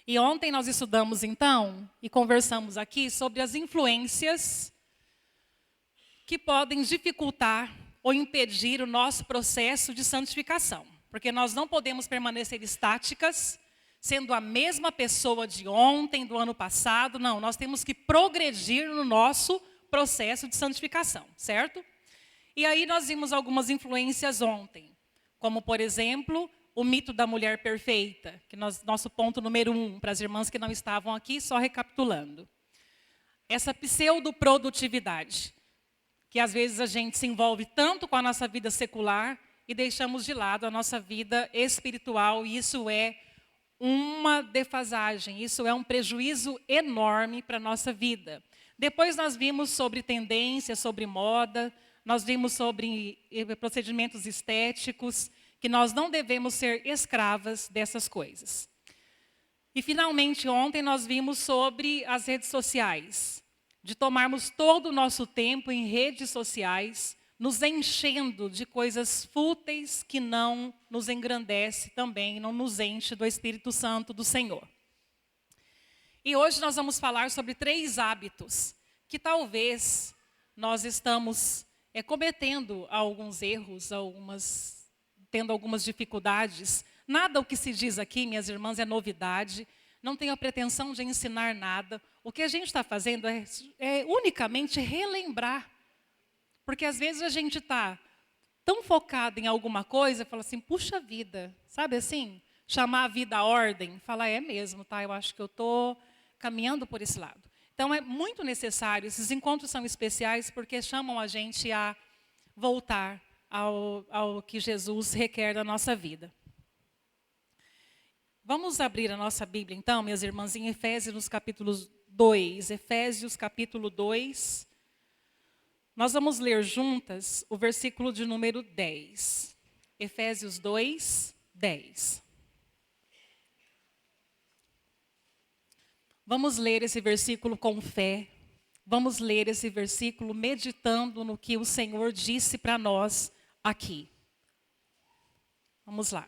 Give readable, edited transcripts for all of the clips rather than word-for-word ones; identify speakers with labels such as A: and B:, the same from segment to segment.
A: E ontem nós estudamos então e conversamos aqui sobre as influências que podem dificultar ou impedir o nosso processo de santificação. Porque nós não podemos permanecer estáticas, sendo a mesma pessoa de ontem, do ano passado. Não, nós temos que progredir no nosso processo de santificação, certo? E aí nós vimos algumas influências ontem, como por exemplo, o mito da mulher perfeita, que nosso ponto número 1, para as irmãs que não estavam aqui, só recapitulando. Essa pseudoprodutividade, que às vezes a gente se envolve tanto com a nossa vida secular e deixamos de lado a nossa vida espiritual, e isso é uma defasagem, isso é um prejuízo enorme para a nossa vida. Depois nós vimos sobre tendências, sobre moda, nós vimos sobre procedimentos estéticos, que nós não devemos ser escravas dessas coisas. E finalmente ontem nós vimos sobre as redes sociais, de tomarmos todo o nosso tempo em redes sociais, nos enchendo de coisas fúteis que não nos engrandece também, não nos enche do Espírito Santo do Senhor. E hoje nós vamos falar sobre 3 hábitos que talvez nós estamos cometendo alguns erros, tendo algumas dificuldades. Nada o que se diz aqui, minhas irmãs, é novidade. Não tenho a pretensão de ensinar nada. O que a gente está fazendo é unicamente relembrar. Porque às vezes a gente está tão focado em alguma coisa, fala assim, puxa vida, sabe assim? Chamar a vida à ordem, falar, é mesmo, tá? Eu acho que eu estou caminhando por esse lado. Então é muito necessário, esses encontros são especiais porque chamam a gente a voltar ao que Jesus requer da nossa vida. Vamos abrir a nossa Bíblia então, minhas irmãs, em Efésios capítulo 2. Efésios capítulo 2. Nós vamos ler juntas o versículo de número 10. Efésios 2, 10. Vamos ler esse versículo com fé. Vamos ler esse versículo meditando no que o Senhor disse para nós aqui. Vamos lá.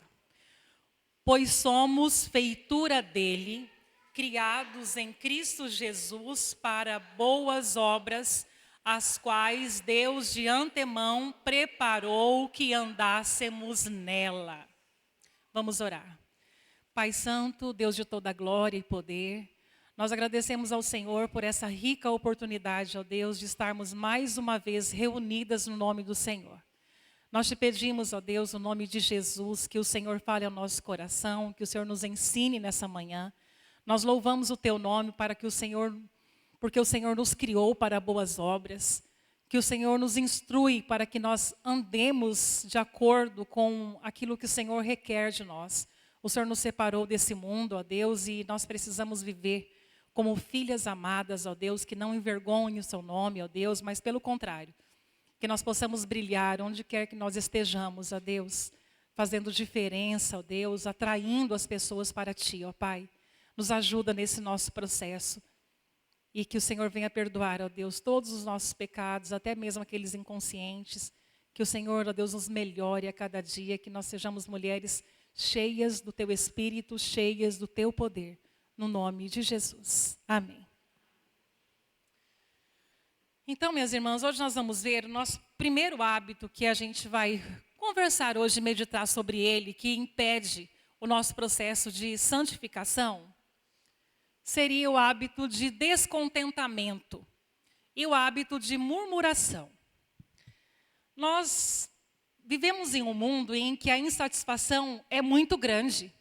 A: Pois somos feitura dele, criados em Cristo Jesus para boas obras, as quais Deus de antemão preparou que andássemos nela. Vamos orar. Pai Santo, Deus de toda glória e poder, nós agradecemos ao Senhor por essa rica oportunidade, ó Deus, de estarmos mais uma vez reunidas no nome do Senhor. Nós te pedimos, ó Deus, no nome de Jesus, que o Senhor fale ao nosso coração, que o Senhor nos ensine nessa manhã. Nós louvamos o teu nome porque o Senhor nos criou para boas obras, que o Senhor nos instrui para que nós andemos de acordo com aquilo que o Senhor requer de nós. O Senhor nos separou desse mundo, ó Deus, e nós precisamos viver como filhas amadas, ó Deus, que não envergonhem o seu nome, ó Deus, mas pelo contrário, que nós possamos brilhar onde quer que nós estejamos, ó Deus, fazendo diferença, ó Deus, atraindo as pessoas para ti, ó Pai. Nos ajuda nesse nosso processo e que o Senhor venha perdoar, ó Deus, todos os nossos pecados, até mesmo aqueles inconscientes, que o Senhor, ó Deus, nos melhore a cada dia, que nós sejamos mulheres cheias do teu Espírito, cheias do teu poder. No nome de Jesus. Amém. Então, minhas irmãs, hoje nós vamos ver o nosso primeiro hábito que a gente vai conversar hoje, meditar sobre ele, que impede o nosso processo de santificação, seria o hábito de descontentamento e o hábito de murmuração. Nós vivemos em um mundo em que a insatisfação é muito grande.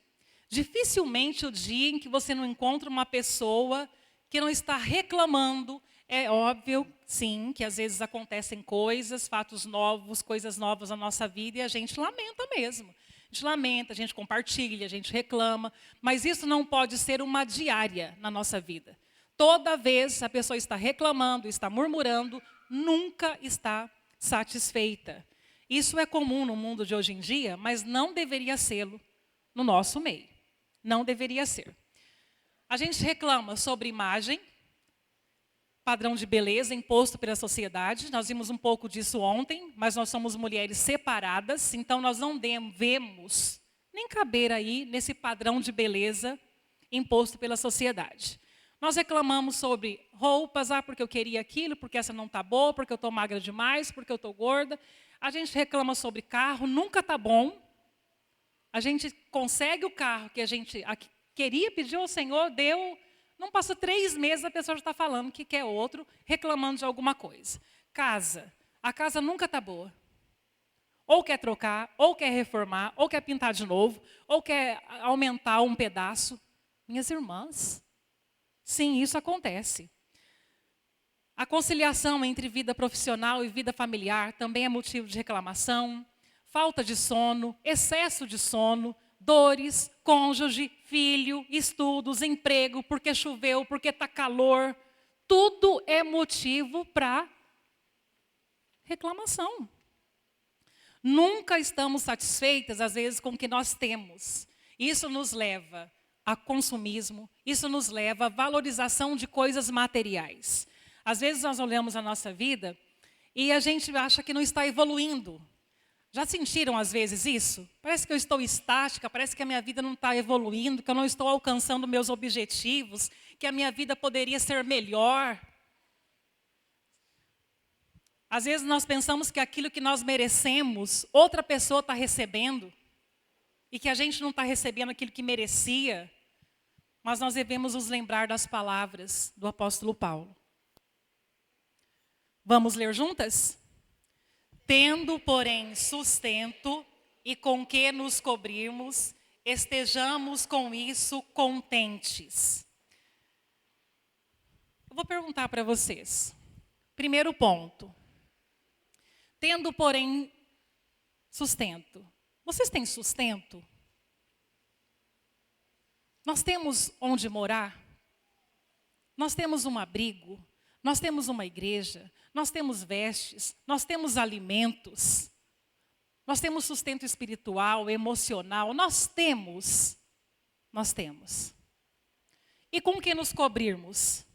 A: Dificilmente o dia em que você não encontra uma pessoa que não está reclamando. É óbvio, sim, que às vezes acontecem coisas, fatos novos, coisas novas na nossa vida e a gente lamenta mesmo. A gente lamenta, a gente compartilha, a gente reclama, mas isso não pode ser uma diária na nossa vida. Toda vez a pessoa está reclamando, está murmurando, nunca está satisfeita. Isso é comum no mundo de hoje em dia, mas não deveria ser no nosso meio. Não deveria ser. A gente reclama sobre imagem, padrão de beleza imposto pela sociedade. Nós vimos um pouco disso ontem, mas nós somos mulheres separadas, então nós não devemos nem caber aí nesse padrão de beleza imposto pela sociedade. Nós reclamamos sobre roupas, porque eu queria aquilo, porque essa não está boa, porque eu estou magra demais, porque eu estou gorda. A gente reclama sobre carro, nunca está bom. A gente consegue o carro que a gente queria, pediu ao Senhor, deu. Não passa 3 meses, a pessoa já está falando que quer outro, reclamando de alguma coisa. Casa. A casa nunca está boa. Ou quer trocar, ou quer reformar, ou quer pintar de novo, ou quer aumentar um pedaço. Minhas irmãs, sim, isso acontece. A conciliação entre vida profissional e vida familiar também é motivo de reclamação. Falta de sono, excesso de sono, dores, cônjuge, filho, estudos, emprego, porque choveu, porque está calor. Tudo é motivo para reclamação. Nunca estamos satisfeitas, às vezes, com o que nós temos. Isso nos leva a consumismo, isso nos leva à valorização de coisas materiais. Às vezes nós olhamos a nossa vida e a gente acha que não está evoluindo. Já sentiram às vezes isso? Parece que eu estou estática, parece que a minha vida não está evoluindo, que eu não estou alcançando meus objetivos, que a minha vida poderia ser melhor. Às vezes nós pensamos que aquilo que nós merecemos, outra pessoa está recebendo, e que a gente não está recebendo aquilo que merecia, mas nós devemos nos lembrar das palavras do apóstolo Paulo. Vamos ler juntas? Tendo, porém, sustento e com que nos cobrirmos, estejamos com isso contentes. Eu vou perguntar para vocês. Primeiro ponto. Tendo, porém, sustento. Vocês têm sustento? Nós temos onde morar? Nós temos um abrigo? Nós temos uma igreja? Nós temos vestes? Nós temos alimentos? Nós temos sustento espiritual, emocional? Nós temos. Nós temos. E com que nos cobrirmos?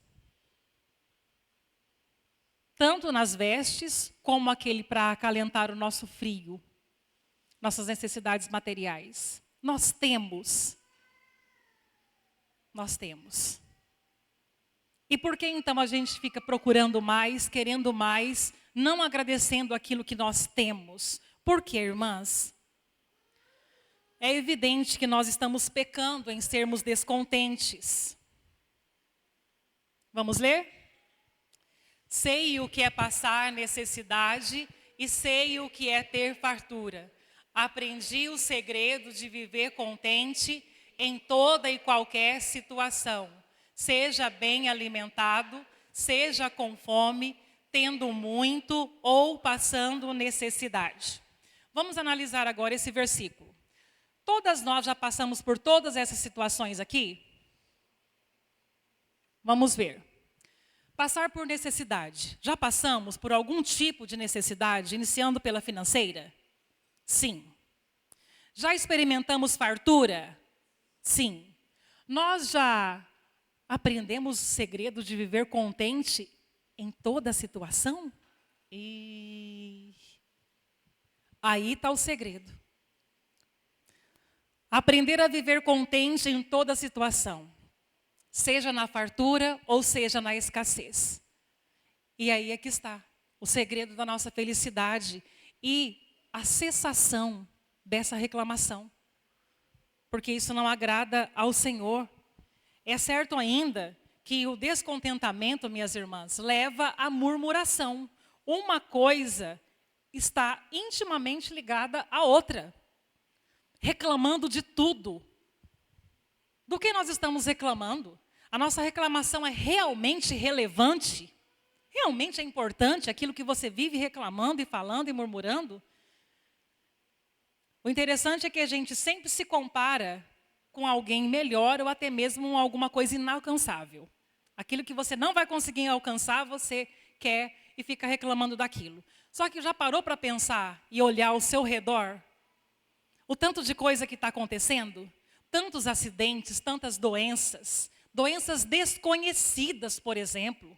A: Tanto nas vestes, como aquele para acalentar o nosso frio, nossas necessidades materiais. Nós temos. Nós temos. E por que então a gente fica procurando mais, querendo mais, não agradecendo aquilo que nós temos? Por quê, irmãs? É evidente que nós estamos pecando em sermos descontentes. Vamos ler? Sei o que é passar necessidade e sei o que é ter fartura. Aprendi o segredo de viver contente em toda e qualquer situação. Seja bem alimentado, seja com fome, tendo muito ou passando necessidade. Vamos analisar agora esse versículo. Todas nós já passamos por todas essas situações aqui? Vamos ver. Passar por necessidade. Já passamos por algum tipo de necessidade, iniciando pela financeira? Sim. Já experimentamos fartura? Sim. Nós já aprendemos o segredo de viver contente em toda situação? E aí está o segredo. Aprender a viver contente em toda situação. Seja na fartura ou seja na escassez. E aí é que está o segredo da nossa felicidade e a cessação dessa reclamação. Porque isso não agrada ao Senhor. É certo ainda que o descontentamento, minhas irmãs, leva à murmuração. Uma coisa está intimamente ligada à outra. Reclamando de tudo. Do que nós estamos reclamando? A nossa reclamação é realmente relevante? Realmente é importante aquilo que você vive reclamando e falando e murmurando? O interessante é que a gente sempre se compara com alguém melhor ou até mesmo alguma coisa inalcançável. Aquilo que você não vai conseguir alcançar, você quer e fica reclamando daquilo. Só que já parou para pensar e olhar ao seu redor? O tanto de coisa que está acontecendo? Tantos acidentes, tantas doenças. Doenças desconhecidas, por exemplo.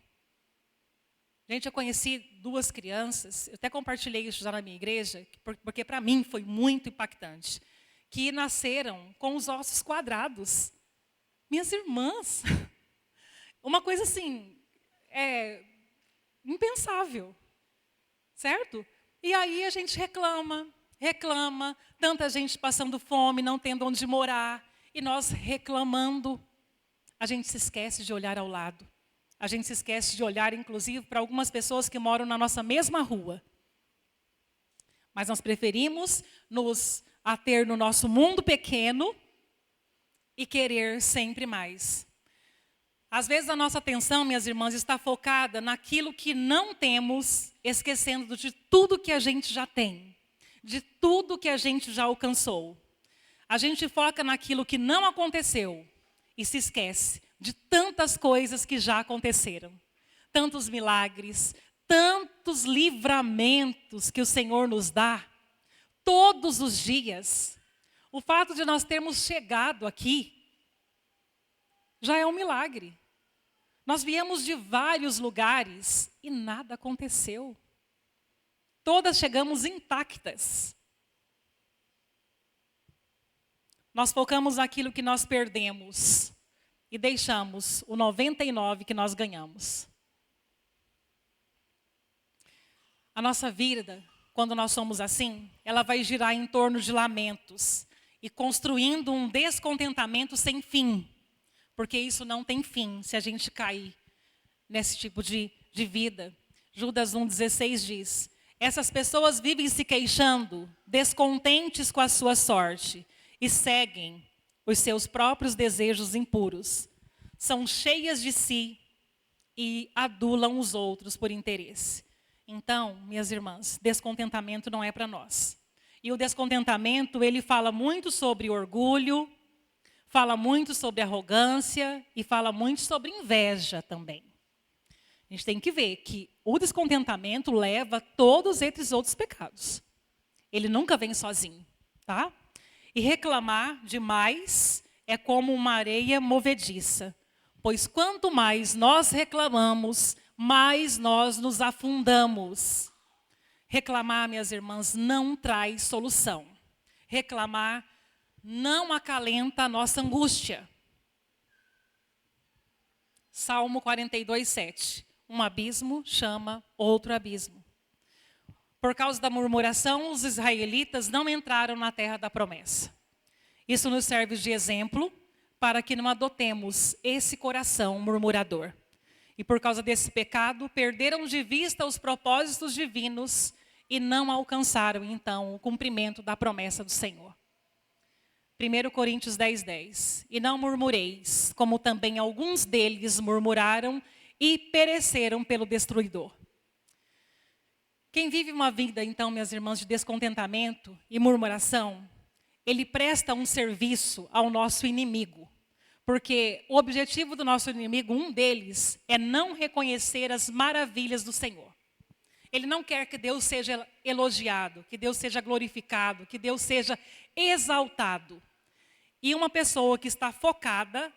A: Gente, eu conheci 2 crianças, eu até compartilhei isso já na minha igreja, porque para mim foi muito impactante, que nasceram com os ossos quadrados. Minhas irmãs. Uma coisa assim, impensável, certo? E aí a gente reclama, tanta gente passando fome, não tendo onde morar, e nós reclamando. A gente se esquece de olhar ao lado. A gente se esquece de olhar, inclusive, para algumas pessoas que moram na nossa mesma rua. Mas nós preferimos nos ater no nosso mundo pequeno e querer sempre mais. Às vezes a nossa atenção, minhas irmãs, está focada naquilo que não temos, esquecendo de tudo que a gente já tem, de tudo que a gente já alcançou. A gente foca naquilo que não aconteceu e se esquece de tantas coisas que já aconteceram. Tantos milagres, tantos livramentos que o Senhor nos dá todos os dias. O fato de nós termos chegado aqui já é um milagre. Nós viemos de vários lugares e nada aconteceu. Todas chegamos intactas. Nós focamos naquilo que nós perdemos e deixamos o 99 que nós ganhamos. A nossa vida, quando nós somos assim, ela vai girar em torno de lamentos e construindo um descontentamento sem fim. Porque isso não tem fim se a gente cair nesse tipo de vida. Judas 1,16 diz: essas pessoas vivem se queixando, descontentes com a sua sorte, e seguem os seus próprios desejos impuros. São cheias de si e adulam os outros por interesse. Então, minhas irmãs, descontentamento não é para nós. E o descontentamento, ele fala muito sobre orgulho, fala muito sobre arrogância e fala muito sobre inveja também. A gente tem que ver que o descontentamento leva a todos esses outros pecados. Ele nunca vem sozinho, tá? E reclamar demais é como uma areia movediça. Pois quanto mais nós reclamamos, mais nós nos afundamos. Reclamar, minhas irmãs, não traz solução. Reclamar não acalenta a nossa angústia. Salmo 42:7. Um abismo chama outro abismo. Por causa da murmuração, os israelitas não entraram na terra da promessa. Isso nos serve de exemplo para que não adotemos esse coração murmurador. E por causa desse pecado, perderam de vista os propósitos divinos e não alcançaram, então, o cumprimento da promessa do Senhor. 1 Coríntios 10:10. E não murmureis, como também alguns deles murmuraram e pereceram pelo destruidor. Quem vive uma vida, então, minhas irmãs, de descontentamento e murmuração, ele presta um serviço ao nosso inimigo. Porque o objetivo do nosso inimigo, um deles, é não reconhecer as maravilhas do Senhor. Ele não quer que Deus seja elogiado, que Deus seja glorificado, que Deus seja exaltado. E uma pessoa que está focada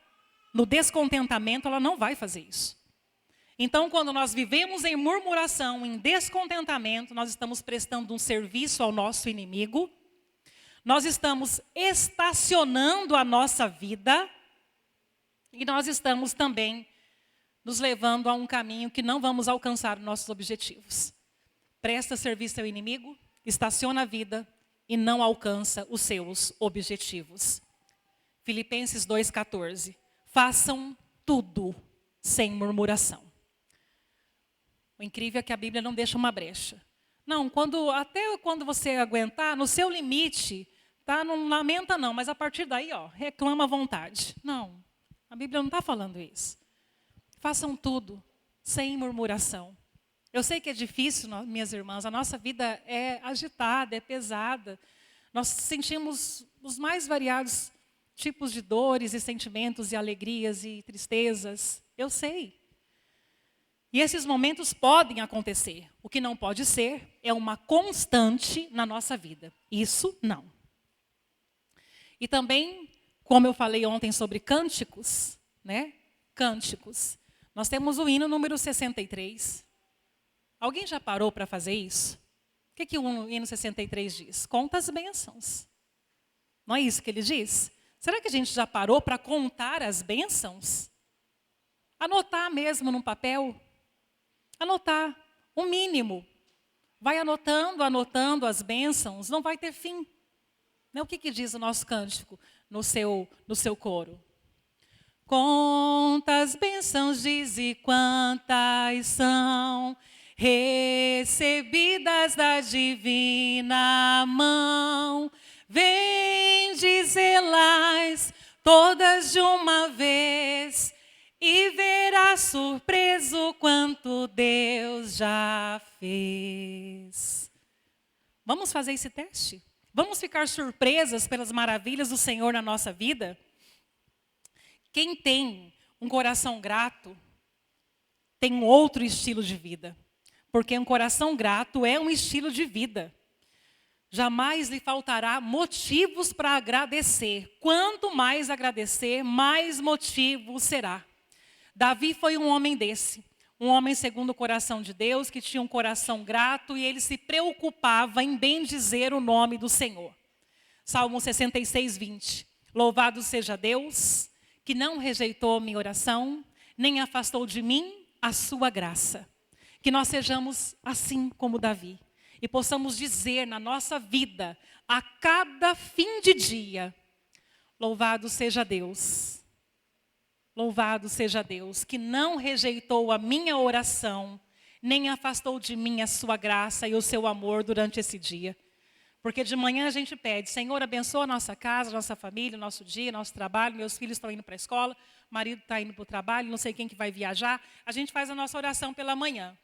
A: no descontentamento, ela não vai fazer isso. Então, quando nós vivemos em murmuração, em descontentamento, nós estamos prestando um serviço ao nosso inimigo, nós estamos estacionando a nossa vida e nós estamos também nos levando a um caminho que não vamos alcançar os nossos objetivos. Presta serviço ao inimigo, estaciona a vida e não alcança os seus objetivos. Filipenses 2,14. Façam tudo sem murmuração. O incrível é que a Bíblia não deixa uma brecha. Não, até quando você aguentar, no seu limite, tá? Não lamenta não, mas a partir daí, reclama à vontade. Não, a Bíblia não está falando isso. Façam tudo sem murmuração. Eu sei que é difícil, minhas irmãs, a nossa vida é agitada, é pesada. Nós sentimos os mais variados tipos de dores e sentimentos e alegrias e tristezas. Eu sei. E esses momentos podem acontecer. O que não pode ser é uma constante na nossa vida. Isso não. E também, como eu falei ontem sobre cânticos, né? Cânticos. Nós temos o hino número 63. Alguém já parou para fazer isso? O que o hino 63 diz? Conta as bênçãos. Não é isso que ele diz? Será que a gente já parou para contar as bênçãos? Anotar mesmo num papel? Anotar, o mínimo. Vai anotando as bênçãos, não vai ter fim. Não, o que diz o nosso cântico no seu coro? Quantas bênçãos diz e quantas são recebidas da divina mão. Vem dizê-las todas de uma vez e verás surpreso quanto Deus já fez. Vamos fazer esse teste? Vamos ficar surpresas pelas maravilhas do Senhor na nossa vida? Quem tem um coração grato tem um outro estilo de vida. Porque um coração grato é um estilo de vida. Jamais lhe faltará motivos para agradecer. Quanto mais agradecer, mais motivo será. Davi foi um homem desse. Um homem segundo o coração de Deus, que tinha um coração grato e ele se preocupava em bendizer o nome do Senhor. Salmo 66, 20. Louvado seja Deus, que não rejeitou minha oração, nem afastou de mim a sua graça. Que nós sejamos assim como Davi. E possamos dizer na nossa vida, a cada fim de dia, louvado seja Deus. Louvado seja Deus, que não rejeitou a minha oração, nem afastou de mim a sua graça e o seu amor durante esse dia. Porque de manhã a gente pede, Senhor, abençoa a nossa casa, a nossa família, o nosso dia, nosso trabalho. Meus filhos estão indo para a escola, o marido está indo para o trabalho, não sei quem que vai viajar. A gente faz a nossa oração pela manhã.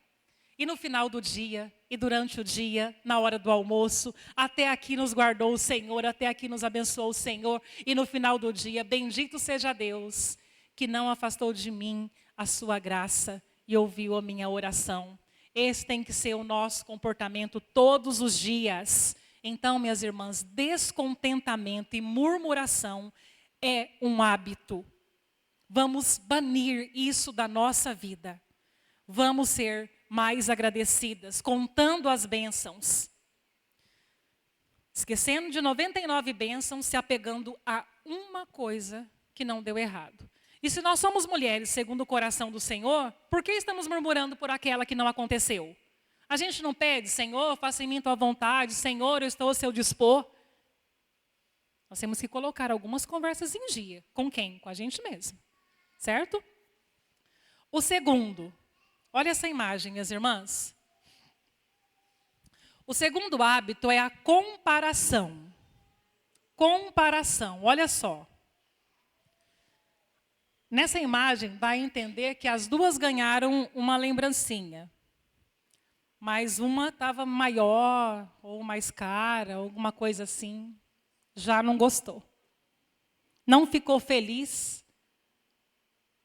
A: E no final do dia, e durante o dia, na hora do almoço, até aqui nos guardou o Senhor, até aqui nos abençoou o Senhor. E no final do dia, bendito seja Deus, que não afastou de mim a sua graça e ouviu a minha oração. Esse tem que ser o nosso comportamento todos os dias. Então, minhas irmãs, descontentamento e murmuração é um hábito. Vamos banir isso da nossa vida. Vamos ser mais agradecidas, contando as bênçãos. Esquecendo de 99 bênçãos, se apegando a uma coisa que não deu errado. E se nós somos mulheres segundo o coração do Senhor, por que estamos murmurando por aquela que não aconteceu? A gente não pede, Senhor, faça em mim tua vontade, Senhor, eu estou ao seu dispor. Nós temos que colocar algumas conversas em dia. Com quem? Com a gente mesmo. Certo? O segundo, olha essa imagem, minhas irmãs. O segundo hábito é a comparação. Comparação, olha só. Nessa imagem, vai entender que as duas ganharam uma lembrancinha. Mas uma estava maior, ou mais cara, alguma coisa assim. Já não gostou. Não ficou feliz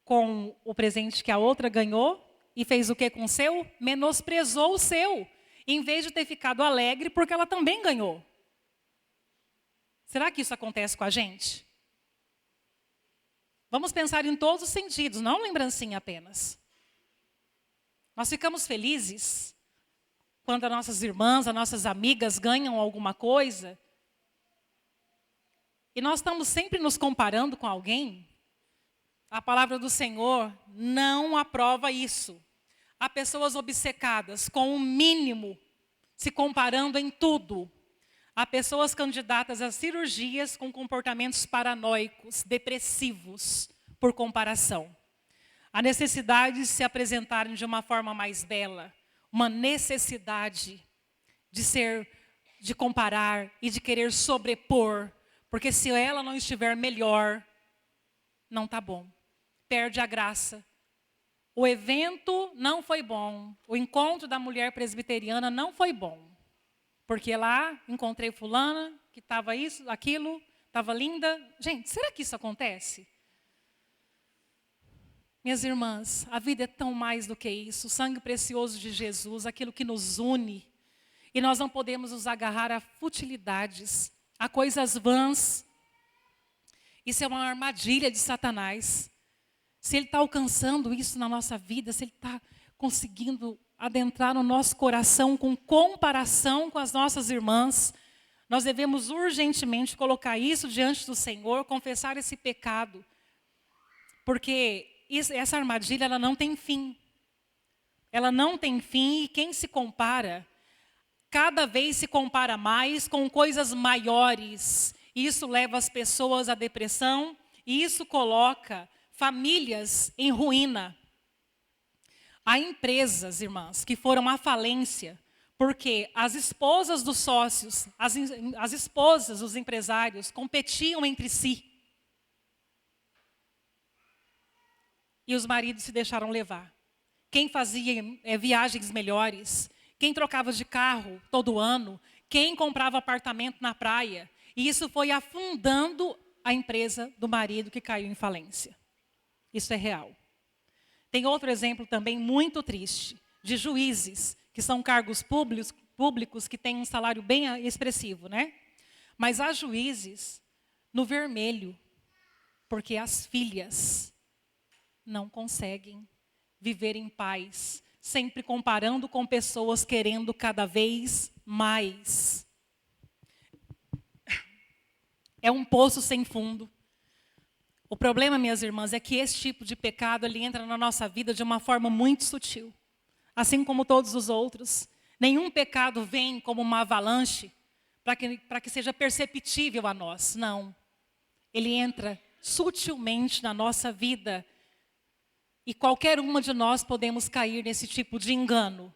A: com o presente que a outra ganhou. E fez o que com o seu? Menosprezou o seu. Em vez de ter ficado alegre porque ela também ganhou. Será que isso acontece com a gente? Vamos pensar em todos os sentidos, não lembrancinha apenas. Nós ficamos felizes quando as nossas irmãs, as nossas amigas ganham alguma coisa. E nós estamos sempre nos comparando com alguém. A palavra do Senhor não aprova isso. Há pessoas obcecadas com o mínimo, se comparando em tudo. Há pessoas candidatas a cirurgias com comportamentos paranoicos, depressivos, por comparação. A necessidade de se apresentarem de uma forma mais bela. Uma necessidade de comparar e de querer sobrepor. Porque se ela não estiver melhor, não está bom. Perde a graça. O evento não foi bom. O encontro da mulher presbiteriana não foi bom. Porque lá encontrei fulana, que estava isso, aquilo, estava linda. Gente, será que isso acontece? Minhas irmãs, a vida é tão mais do que isso. O sangue precioso de Jesus, aquilo que nos une. E nós não podemos nos agarrar a futilidades, a coisas vãs. Isso é uma armadilha de Satanás. Se ele está alcançando isso na nossa vida, se ele está conseguindo adentrar no nosso coração com comparação com as nossas irmãs, Nós devemos urgentemente colocar isso diante do Senhor, confessar esse pecado. Porque essa armadilha, ela não tem fim. Ela não tem fim e quem se compara, cada vez se compara mais com coisas maiores. Isso leva as pessoas à depressão e isso coloca famílias em ruína. Há empresas, irmãs, que foram à falência porque as esposas dos sócios, as esposas dos empresários competiam entre si. E os maridos se deixaram levar. Quem fazia viagens melhores, quem trocava de carro todo ano, quem comprava apartamento na praia. E isso foi afundando a empresa do marido que caiu em falência. Isso é real. Tem outro exemplo também muito triste, de juízes, que são cargos públicos que têm um salário bem expressivo, né? Mas há juízes no vermelho, porque as filhas não conseguem viver em paz, sempre comparando com pessoas querendo cada vez mais. É um poço sem fundo. O problema, minhas irmãs, é que esse tipo de pecado ele entra na nossa vida de uma forma muito sutil. Assim como todos os outros. Nenhum pecado vem como uma avalanche para que seja perceptível a nós. Não. Ele entra sutilmente na nossa vida. E qualquer uma de nós podemos cair nesse tipo de engano.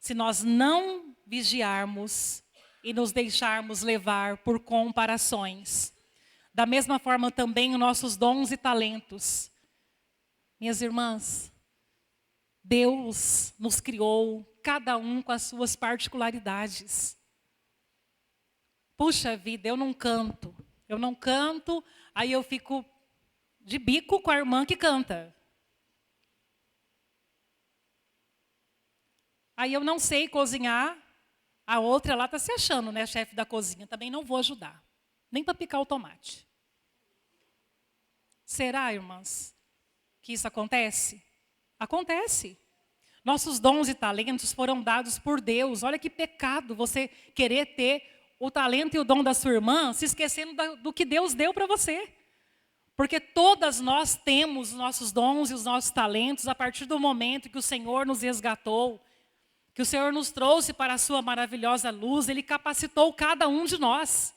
A: Se nós não vigiarmos e nos deixarmos levar por comparações. Da mesma forma também os nossos dons e talentos. Minhas irmãs, Deus nos criou, cada um com as suas particularidades. Puxa vida, eu não canto, aí eu fico de bico com a irmã que canta. Aí eu não sei cozinhar, a outra lá está se achando, né, chefe da cozinha, também não vou ajudar, nem para picar o tomate. Será, irmãs, que isso acontece? Acontece. Nossos dons e talentos foram dados por Deus. Olha que pecado você querer ter o talento e o dom da sua irmã, se esquecendo do que Deus deu para você. Porque todas nós temos os nossos dons e os nossos talentos a partir do momento que o Senhor nos resgatou, que o Senhor nos trouxe para a sua maravilhosa luz, Ele capacitou cada um de nós.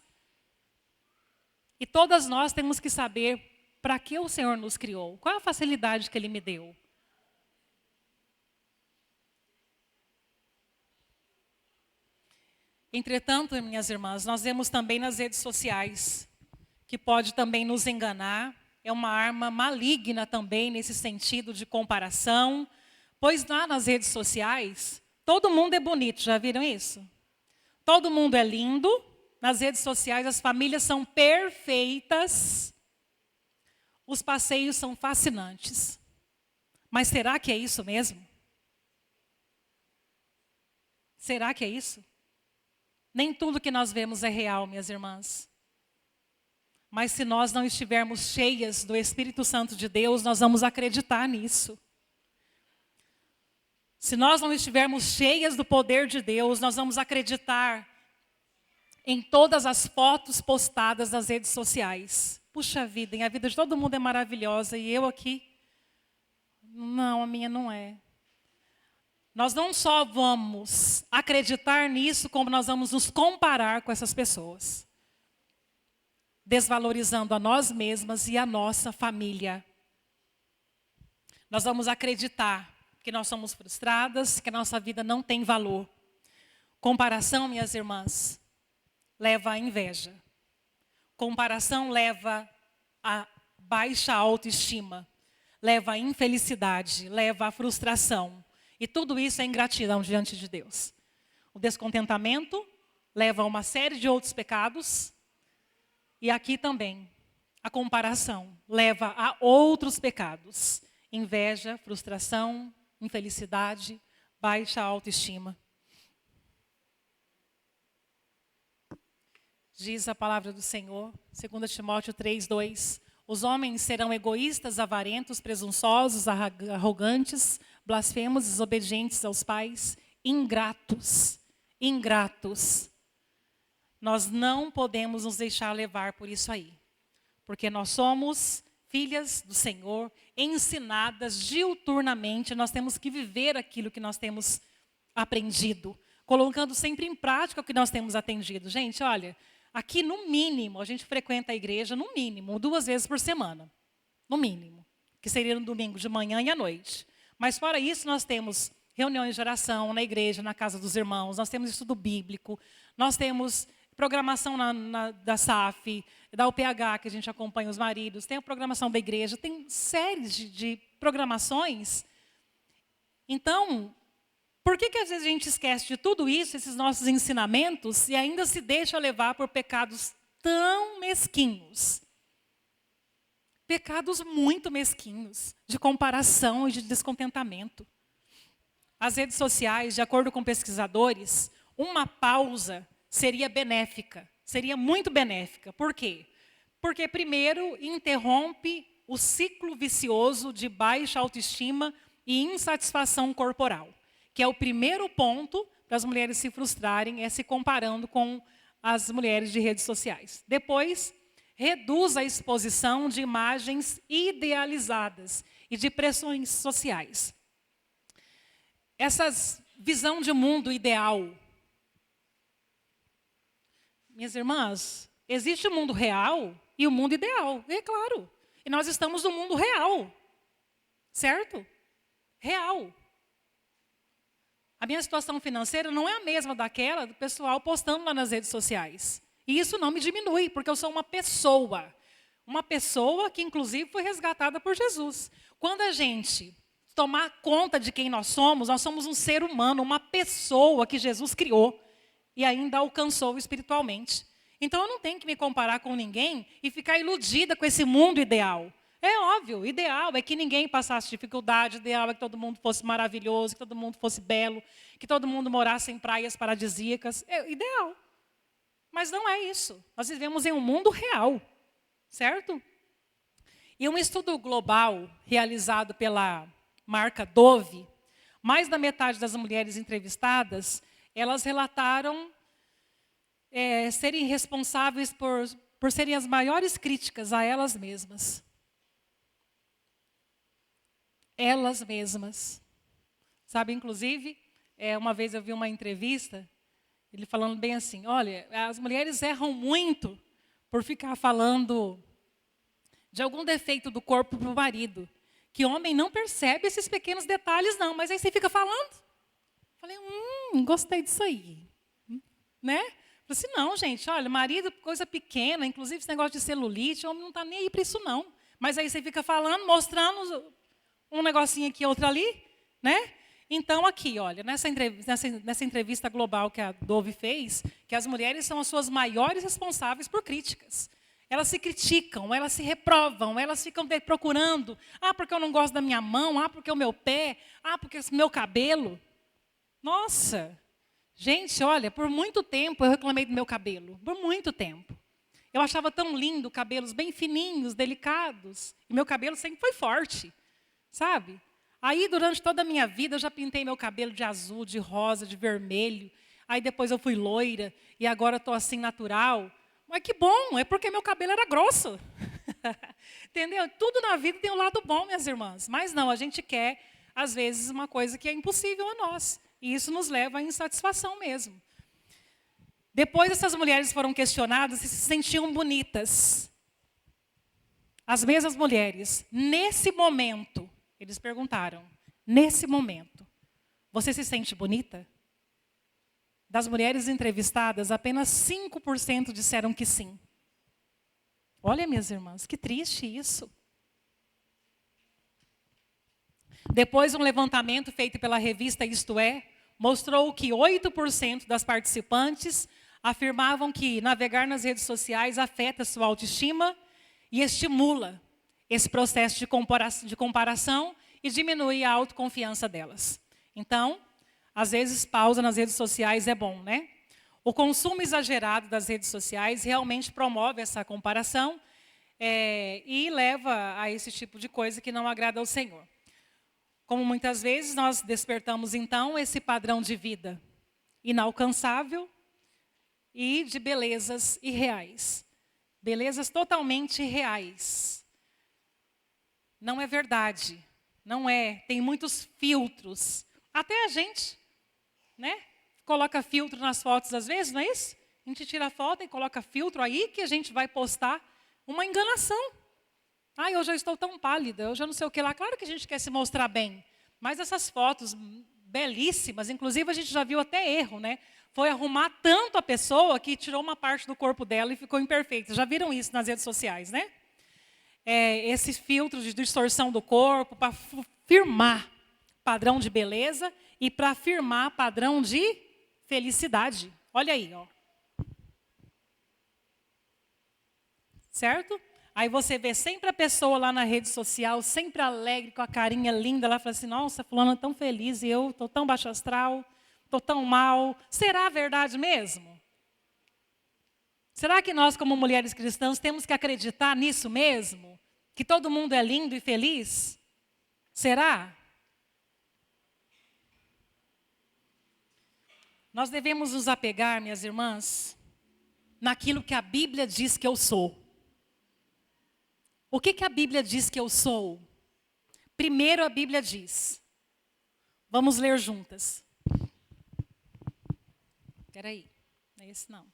A: E todas nós temos que saber para que o Senhor nos criou, qual a facilidade que Ele me deu. Entretanto, minhas irmãs, nós vemos também nas redes sociais, que pode também nos enganar, é uma arma maligna também nesse sentido de comparação, pois lá nas redes sociais, todo mundo é bonito, já viram isso? Todo mundo é lindo, nas redes sociais as famílias são perfeitas, os passeios são fascinantes. Mas será que é isso mesmo? Será que é isso? Nem tudo que nós vemos é real, minhas irmãs. Mas se nós não estivermos cheias do Espírito Santo de Deus, nós vamos acreditar nisso. Se nós não estivermos cheias do poder de Deus, nós vamos acreditar em todas as fotos postadas nas redes sociais. Puxa vida, a vida de todo mundo é maravilhosa e eu aqui, não, a minha não é. Nós não só vamos acreditar nisso, como nós vamos nos comparar com essas pessoas. Desvalorizando a nós mesmas e a nossa família. Nós vamos acreditar que nós somos frustradas, que a nossa vida não tem valor. Comparação, minhas irmãs, leva à inveja. Comparação leva a baixa autoestima. Leva à infelicidade, leva à frustração. E tudo isso é ingratidão diante de Deus. O descontentamento leva a uma série de outros pecados. E aqui também, a comparação leva a outros pecados. Inveja, frustração, infelicidade, baixa autoestima. Diz a palavra do Senhor, 2 Timóteo 3:2. Os homens serão egoístas, avarentos, presunçosos, arrogantes, blasfemos, desobedientes aos pais, ingratos. nós não podemos nos deixar levar por isso aí. Porque nós somos filhas do Senhor, ensinadas diuturnamente, nós temos que viver aquilo que nós temos aprendido, colocando sempre em prática o que nós temos atendido. Gente, olha, aqui no mínimo, a gente frequenta a igreja no mínimo 2 vezes por semana, no mínimo, que seria no domingo de manhã e à noite. Mas fora isso, nós temos reuniões de oração na igreja, na casa dos irmãos, nós temos estudo bíblico, nós temos programação da SAF, da UPH, que a gente acompanha os maridos, tem a programação da igreja, tem séries de programações. Então, por que às vezes a gente esquece de tudo isso, esses nossos ensinamentos, e ainda se deixa levar por pecados tão mesquinhos? Pecados muito mesquinhos, de comparação e de descontentamento. As redes sociais, de acordo com pesquisadores, uma pausa seria benéfica, seria muito benéfica. Por quê? Porque, primeiro, interrompe o ciclo vicioso de baixa autoestima e insatisfação corporal, que é o primeiro ponto para as mulheres se frustrarem, é se comparando com as mulheres de redes sociais. Depois, reduz a exposição de imagens idealizadas e de pressões sociais. Essa visão de mundo ideal. Minhas irmãs, existe o mundo real e o mundo ideal, é claro. E nós estamos no mundo real, certo? Real. A minha situação financeira não é a mesma daquela do pessoal postando lá nas redes sociais. E isso não me diminui, porque eu sou uma pessoa. Uma pessoa que, inclusive, foi resgatada por Jesus. Quando a gente tomar conta de quem nós somos um ser humano, uma pessoa que Jesus criou e ainda alcançou espiritualmente. Então, eu não tenho que me comparar com ninguém e ficar iludida com esse mundo ideal. É óbvio, ideal é que ninguém passasse dificuldade, ideal é que todo mundo fosse maravilhoso, que todo mundo fosse belo, que todo mundo morasse em praias paradisíacas. É ideal. Mas não é isso. Nós vivemos em um mundo real, certo? E um estudo global realizado pela marca Dove, mais da metade das mulheres entrevistadas, elas relataram serem responsáveis por serem as maiores críticas a elas mesmas. Elas mesmas. Sabe, inclusive, uma vez eu vi uma entrevista, ele falando bem assim, olha, as mulheres erram muito por ficar falando de algum defeito do corpo para o marido, que homem não percebe esses pequenos detalhes não, mas aí você fica falando. Falei, gostei disso aí. Né? Falei assim, não, gente, olha, marido, coisa pequena, inclusive esse negócio de celulite, o homem não está nem aí para isso não. Mas aí você fica falando, mostrando um negocinho aqui, outro ali, né? Então, aqui, olha, nessa entrevista global que a Dove fez, que as mulheres são as suas maiores responsáveis por críticas. Elas se criticam, elas se reprovam, elas ficam procurando. Ah, porque eu não gosto da minha mão, ah, porque o meu pé, ah, porque o meu cabelo. Nossa, gente, olha, por muito tempo eu reclamei do meu cabelo, por muito tempo. Eu achava tão lindo, cabelos bem fininhos, delicados, e meu cabelo sempre foi forte, sabe? Aí, durante toda a minha vida, eu já pintei meu cabelo de azul, de rosa, de vermelho. Aí, depois eu fui loira, e agora estou assim, natural. Mas que bom, é porque meu cabelo era grosso. Entendeu? Tudo na vida tem um lado bom, minhas irmãs. Mas não, a gente quer, às vezes, uma coisa que é impossível a nós. E isso nos leva à insatisfação mesmo. Depois, essas mulheres foram questionadas se sentiam bonitas. As mesmas mulheres, nesse momento, eles perguntaram, nesse momento, você se sente bonita? Das mulheres entrevistadas, apenas 5% disseram que sim. Olha, minhas irmãs, que triste isso. Depois, um levantamento feito pela revista Isto É, mostrou que 8% das participantes afirmavam que navegar nas redes sociais afeta sua autoestima e estimula esse processo de comparação e diminui a autoconfiança delas. Então, às vezes, pausa nas redes sociais é bom, né? O consumo exagerado das redes sociais realmente promove essa comparação e leva a esse tipo de coisa que não agrada ao Senhor. Como muitas vezes nós despertamos, então, esse padrão de vida inalcançável, e de belezas irreais. Belezas totalmente irreais. Não é verdade. Não é. Tem muitos filtros. Até a gente, né? Coloca filtro nas fotos às vezes, não é isso? A gente tira a foto e coloca filtro aí que a gente vai postar uma enganação. Ai, hoje eu estou tão pálida, hoje eu não sei o que lá. Claro que a gente quer se mostrar bem. Mas essas fotos belíssimas, inclusive a gente já viu até erro, né? Foi arrumar tanto a pessoa que tirou uma parte do corpo dela e ficou imperfeita. Já viram isso nas redes sociais, né? Esses filtros de distorção do corpo para firmar padrão de beleza e para firmar padrão de felicidade. Olha aí, ó. Certo? Aí você vê sempre a pessoa lá na rede social, sempre alegre, com a carinha linda, ela fala assim, nossa, fulano é tão feliz e eu estou tão baixo astral, estou tão mal. Será verdade mesmo? Será que nós, como mulheres cristãs, temos que acreditar nisso mesmo? Que todo mundo é lindo e feliz? Será? Nós devemos nos apegar, minhas irmãs, naquilo que a Bíblia diz que eu sou. O que a Bíblia diz que eu sou? Primeiro a Bíblia diz. Vamos ler juntas. Espera aí, não é esse não.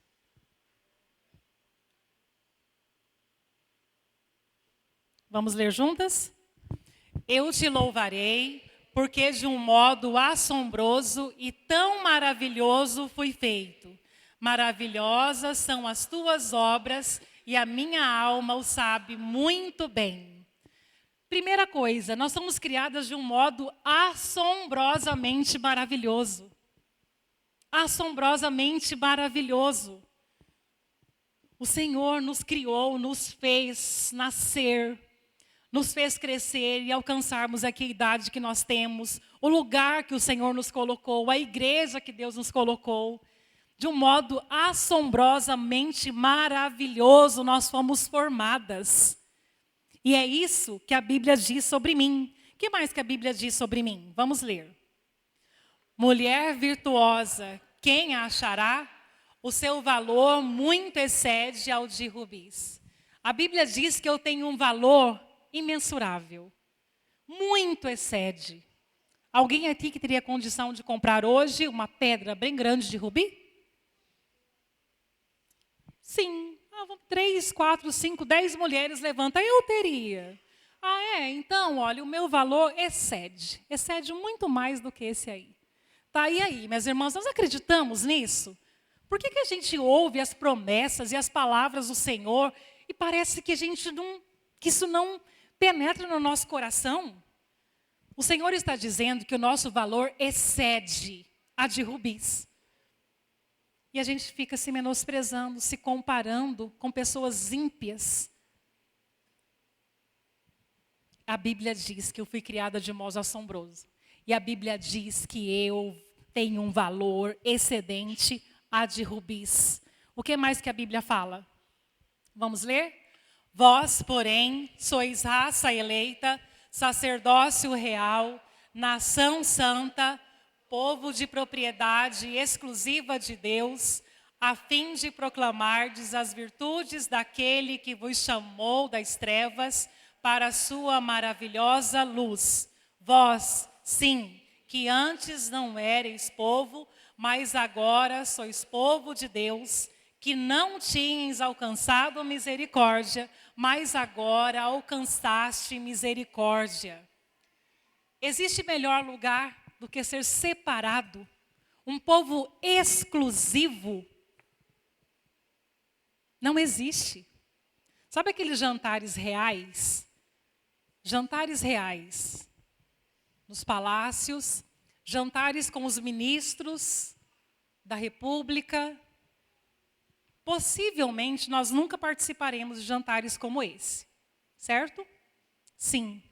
A: Vamos ler juntas? Eu te louvarei, porque de um modo assombroso e tão maravilhoso fui feito. Maravilhosas são as tuas obras e a minha alma o sabe muito bem. Primeira coisa, nós somos criadas de um modo assombrosamente maravilhoso. Assombrosamente maravilhoso. O Senhor nos criou, nos fez nascer, nos fez crescer e alcançarmos aqui a idade que nós temos, o lugar que o Senhor nos colocou, a igreja que Deus nos colocou. De um modo assombrosamente maravilhoso, nós fomos formadas. E é isso que a Bíblia diz sobre mim. O que mais que a Bíblia diz sobre mim? Vamos ler. Mulher virtuosa, quem a achará? O seu valor muito excede ao de rubis. A Bíblia diz que eu tenho um valor imensurável. Muito excede. Alguém aqui que teria condição de comprar hoje uma pedra bem grande de rubi? Sim. 3, 4, 5, 10 mulheres levantam. Eu teria. Então, olha, o meu valor excede. Excede muito mais do que esse aí. Tá, e aí, minhas irmãs, nós acreditamos nisso? Por que a gente ouve as promessas e as palavras do Senhor e parece que que isso não penetra no nosso coração? O Senhor está dizendo que o nosso valor excede a de rubis. E a gente fica se menosprezando, se comparando com pessoas ímpias. A Bíblia diz que eu fui criada de modo assombroso. E a Bíblia diz que eu tenho um valor excedente a de rubis. O que mais que a Bíblia fala? Vamos ler? Vós, porém, sois raça eleita, sacerdócio real, nação santa, povo de propriedade exclusiva de Deus, a fim de proclamardes as virtudes daquele que vos chamou das trevas para a sua maravilhosa luz. Vós, sim, que antes não erais povo, mas agora sois povo de Deus, que não tinhas alcançado misericórdia, mas agora alcançaste misericórdia. Existe melhor lugar do que ser separado, um povo exclusivo? Não existe. Sabe aqueles jantares reais? Jantares reais nos palácios, jantares com os ministros da República. Possivelmente nós nunca participaremos de jantares como esse, certo? Sim.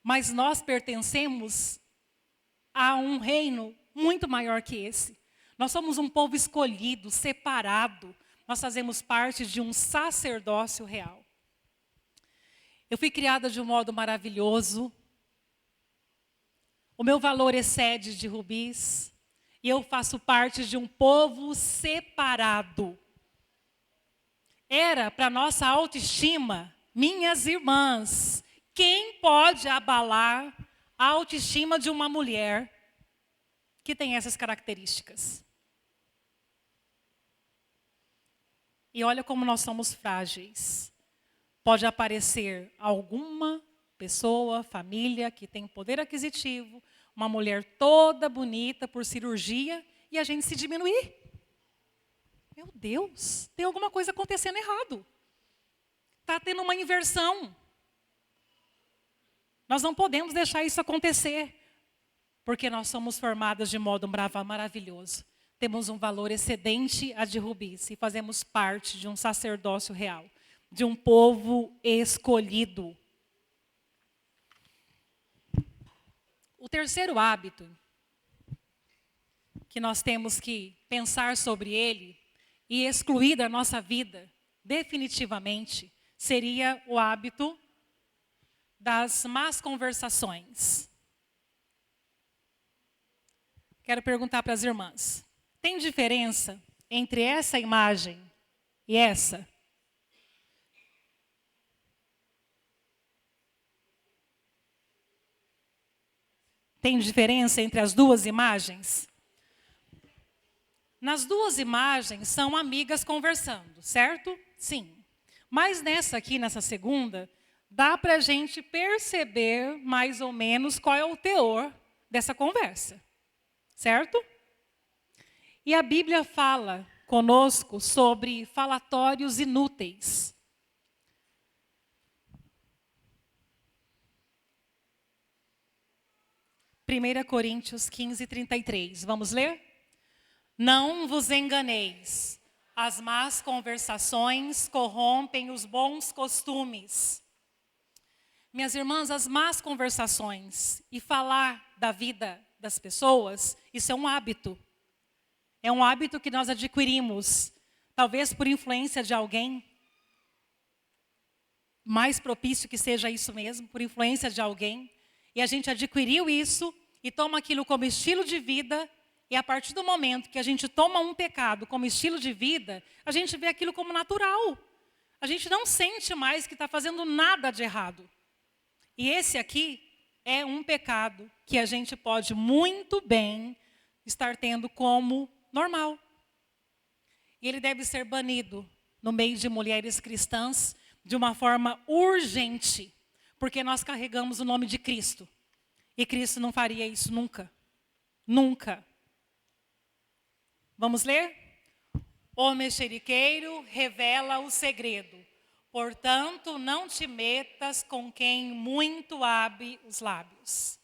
A: Mas nós pertencemos a um reino muito maior que esse. Nós somos um povo escolhido, separado. Nós fazemos parte de um sacerdócio real. Eu fui criada de um modo maravilhoso. O meu valor excede de rubis. e eu faço parte de um povo separado. Era para nossa autoestima, minhas irmãs, quem pode abalar a autoestima de uma mulher que tem essas características? E olha como nós somos frágeis. Pode aparecer alguma pessoa, família que tem poder aquisitivo, uma mulher toda bonita por cirurgia e a gente se diminuir. Meu Deus, tem alguma coisa acontecendo errado. Está tendo uma inversão. Nós não podemos deixar isso acontecer, porque nós somos formadas de modo maravilhoso. Temos um valor excedente a de rubis e fazemos parte de um sacerdócio real, de um povo escolhido. O terceiro hábito que nós temos que pensar sobre ele e excluir da nossa vida, definitivamente, seria o hábito das más conversações. Quero perguntar para as irmãs, tem diferença entre essa imagem e essa? Tem diferença entre as duas imagens? Nas duas imagens são amigas conversando, certo? Sim. Mas nessa aqui, nessa segunda, dá para a gente perceber mais ou menos qual é o teor dessa conversa, certo? E a Bíblia fala conosco sobre falatórios inúteis. Primeira Coríntios 15:33. Vamos ler? Não vos enganeis. As más conversações corrompem os bons costumes. Minhas irmãs, as más conversações e falar da vida das pessoas, isso é um hábito. É um hábito que nós adquirimos, talvez por influência de alguém. Mais propício que seja isso mesmo, por influência de alguém. E a gente adquiriu isso e toma aquilo como estilo de vida. E a partir do momento que a gente toma um pecado como estilo de vida, a gente vê aquilo como natural. A gente não sente mais que está fazendo nada de errado. E esse aqui é um pecado que a gente pode muito bem estar tendo como normal. E ele deve ser banido no meio de mulheres cristãs de uma forma urgente, porque nós carregamos o nome de Cristo. E Cristo não faria isso nunca. Nunca. Vamos ler? O mexeriqueiro revela o segredo. Portanto, não te metas com quem muito abre os lábios.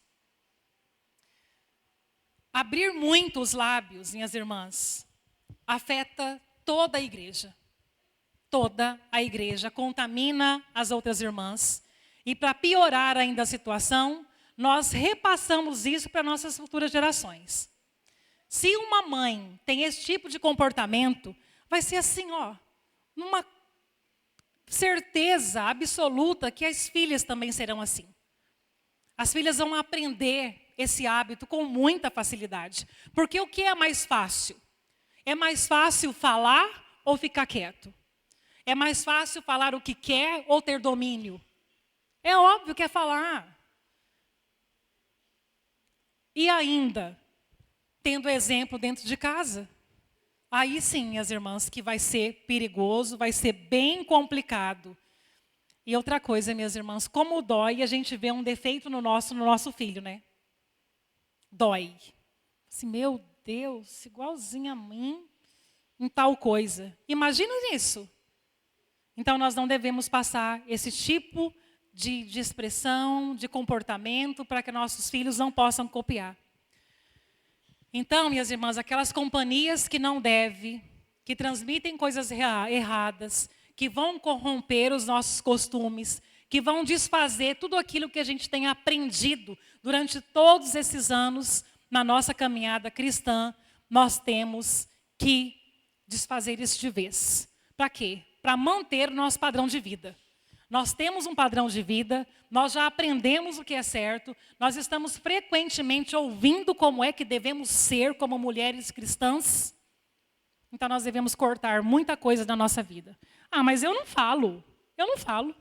A: Abrir muito os lábios, minhas irmãs, afeta toda a igreja. Toda a igreja contamina as outras irmãs. E para piorar ainda a situação, nós repassamos isso para nossas futuras gerações. Se uma mãe tem esse tipo de comportamento, vai ser assim, numa certeza absoluta que as filhas também serão assim. As filhas vão aprender esse hábito com muita facilidade. Porque o que é mais fácil? É mais fácil falar ou ficar quieto? É mais fácil falar o que quer ou ter domínio? É óbvio que é falar. E ainda, tendo exemplo dentro de casa. Aí sim, minhas irmãs, que vai ser perigoso, vai ser bem complicado. E outra coisa, minhas irmãs, como dói a gente ver um defeito no nosso filho, né? Dói. Assim, meu Deus, igualzinho a mim, em tal coisa. Imagina isso. Então, nós não devemos passar esse tipo de expressão, de comportamento, para que nossos filhos não possam copiar. Então, minhas irmãs, aquelas companhias que não devem, que transmitem coisas erradas, que vão corromper os nossos costumes, que vão desfazer tudo aquilo que a gente tem aprendido durante todos esses anos na nossa caminhada cristã, nós temos que desfazer isso de vez. Para quê? Para manter o nosso padrão de vida. Nós temos um padrão de vida, nós já aprendemos o que é certo, nós estamos frequentemente ouvindo como é que devemos ser como mulheres cristãs. Então nós devemos cortar muita coisa da nossa vida. Ah, mas eu não falo. Eu não falo.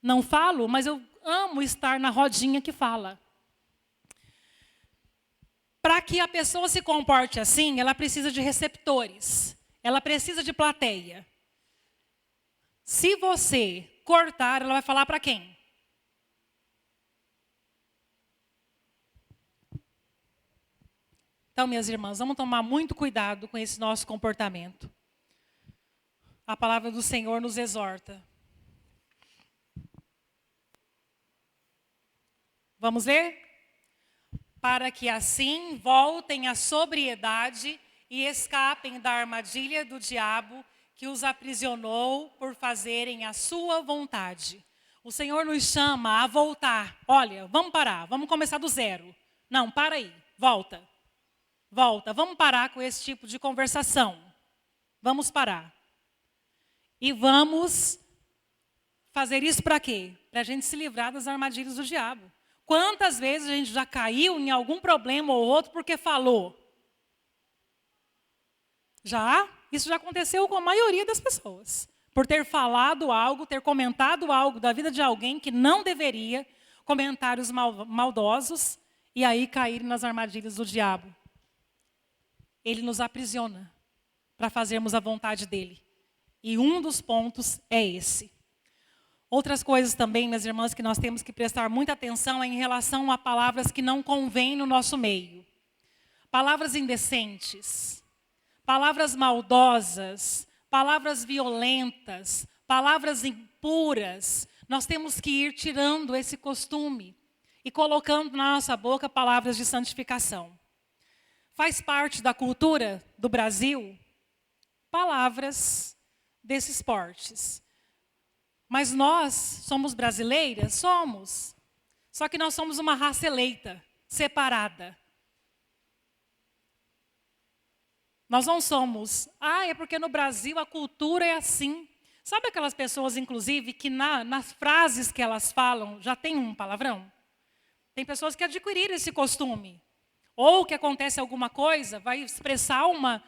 A: Não falo, mas eu amo estar na rodinha que fala. Para que a pessoa se comporte assim, ela precisa de receptores. Ela precisa de plateia. Se você cortar, ela vai falar para quem? Então, minhas irmãs, vamos tomar muito cuidado com esse nosso comportamento. A palavra do Senhor nos exorta. Vamos ler? Para que assim voltem à sobriedade e escapem da armadilha do diabo que os aprisionou por fazerem a sua vontade. O Senhor nos chama a voltar. Olha, vamos parar, vamos começar do zero. Não, para aí, volta. Volta, vamos parar com esse tipo de conversação. Vamos parar. E vamos fazer isso para quê? Para a gente se livrar das armadilhas do diabo. Quantas vezes a gente já caiu em algum problema ou outro porque falou? Já? Isso já aconteceu com a maioria das pessoas. Por ter falado algo, ter comentado algo da vida de alguém que não deveria, comentários maldosos, e aí cair nas armadilhas do diabo. Ele nos aprisiona para fazermos a vontade dele. E um dos pontos é esse. Outras coisas também, minhas irmãs, que nós temos que prestar muita atenção é em relação a palavras que não convêm no nosso meio. Palavras indecentes, palavras maldosas, palavras violentas, palavras impuras. Nós temos que ir tirando esse costume e colocando na nossa boca palavras de santificação. Faz parte da cultura do Brasil palavras desses portes. Mas nós somos brasileiras? Somos. Só que nós somos uma raça eleita, separada. Nós não somos, é porque no Brasil a cultura é assim. Sabe aquelas pessoas, inclusive, que nas frases que elas falam já tem um palavrão? Tem pessoas que adquiriram esse costume. Ou que acontece alguma coisa, vai expressar uma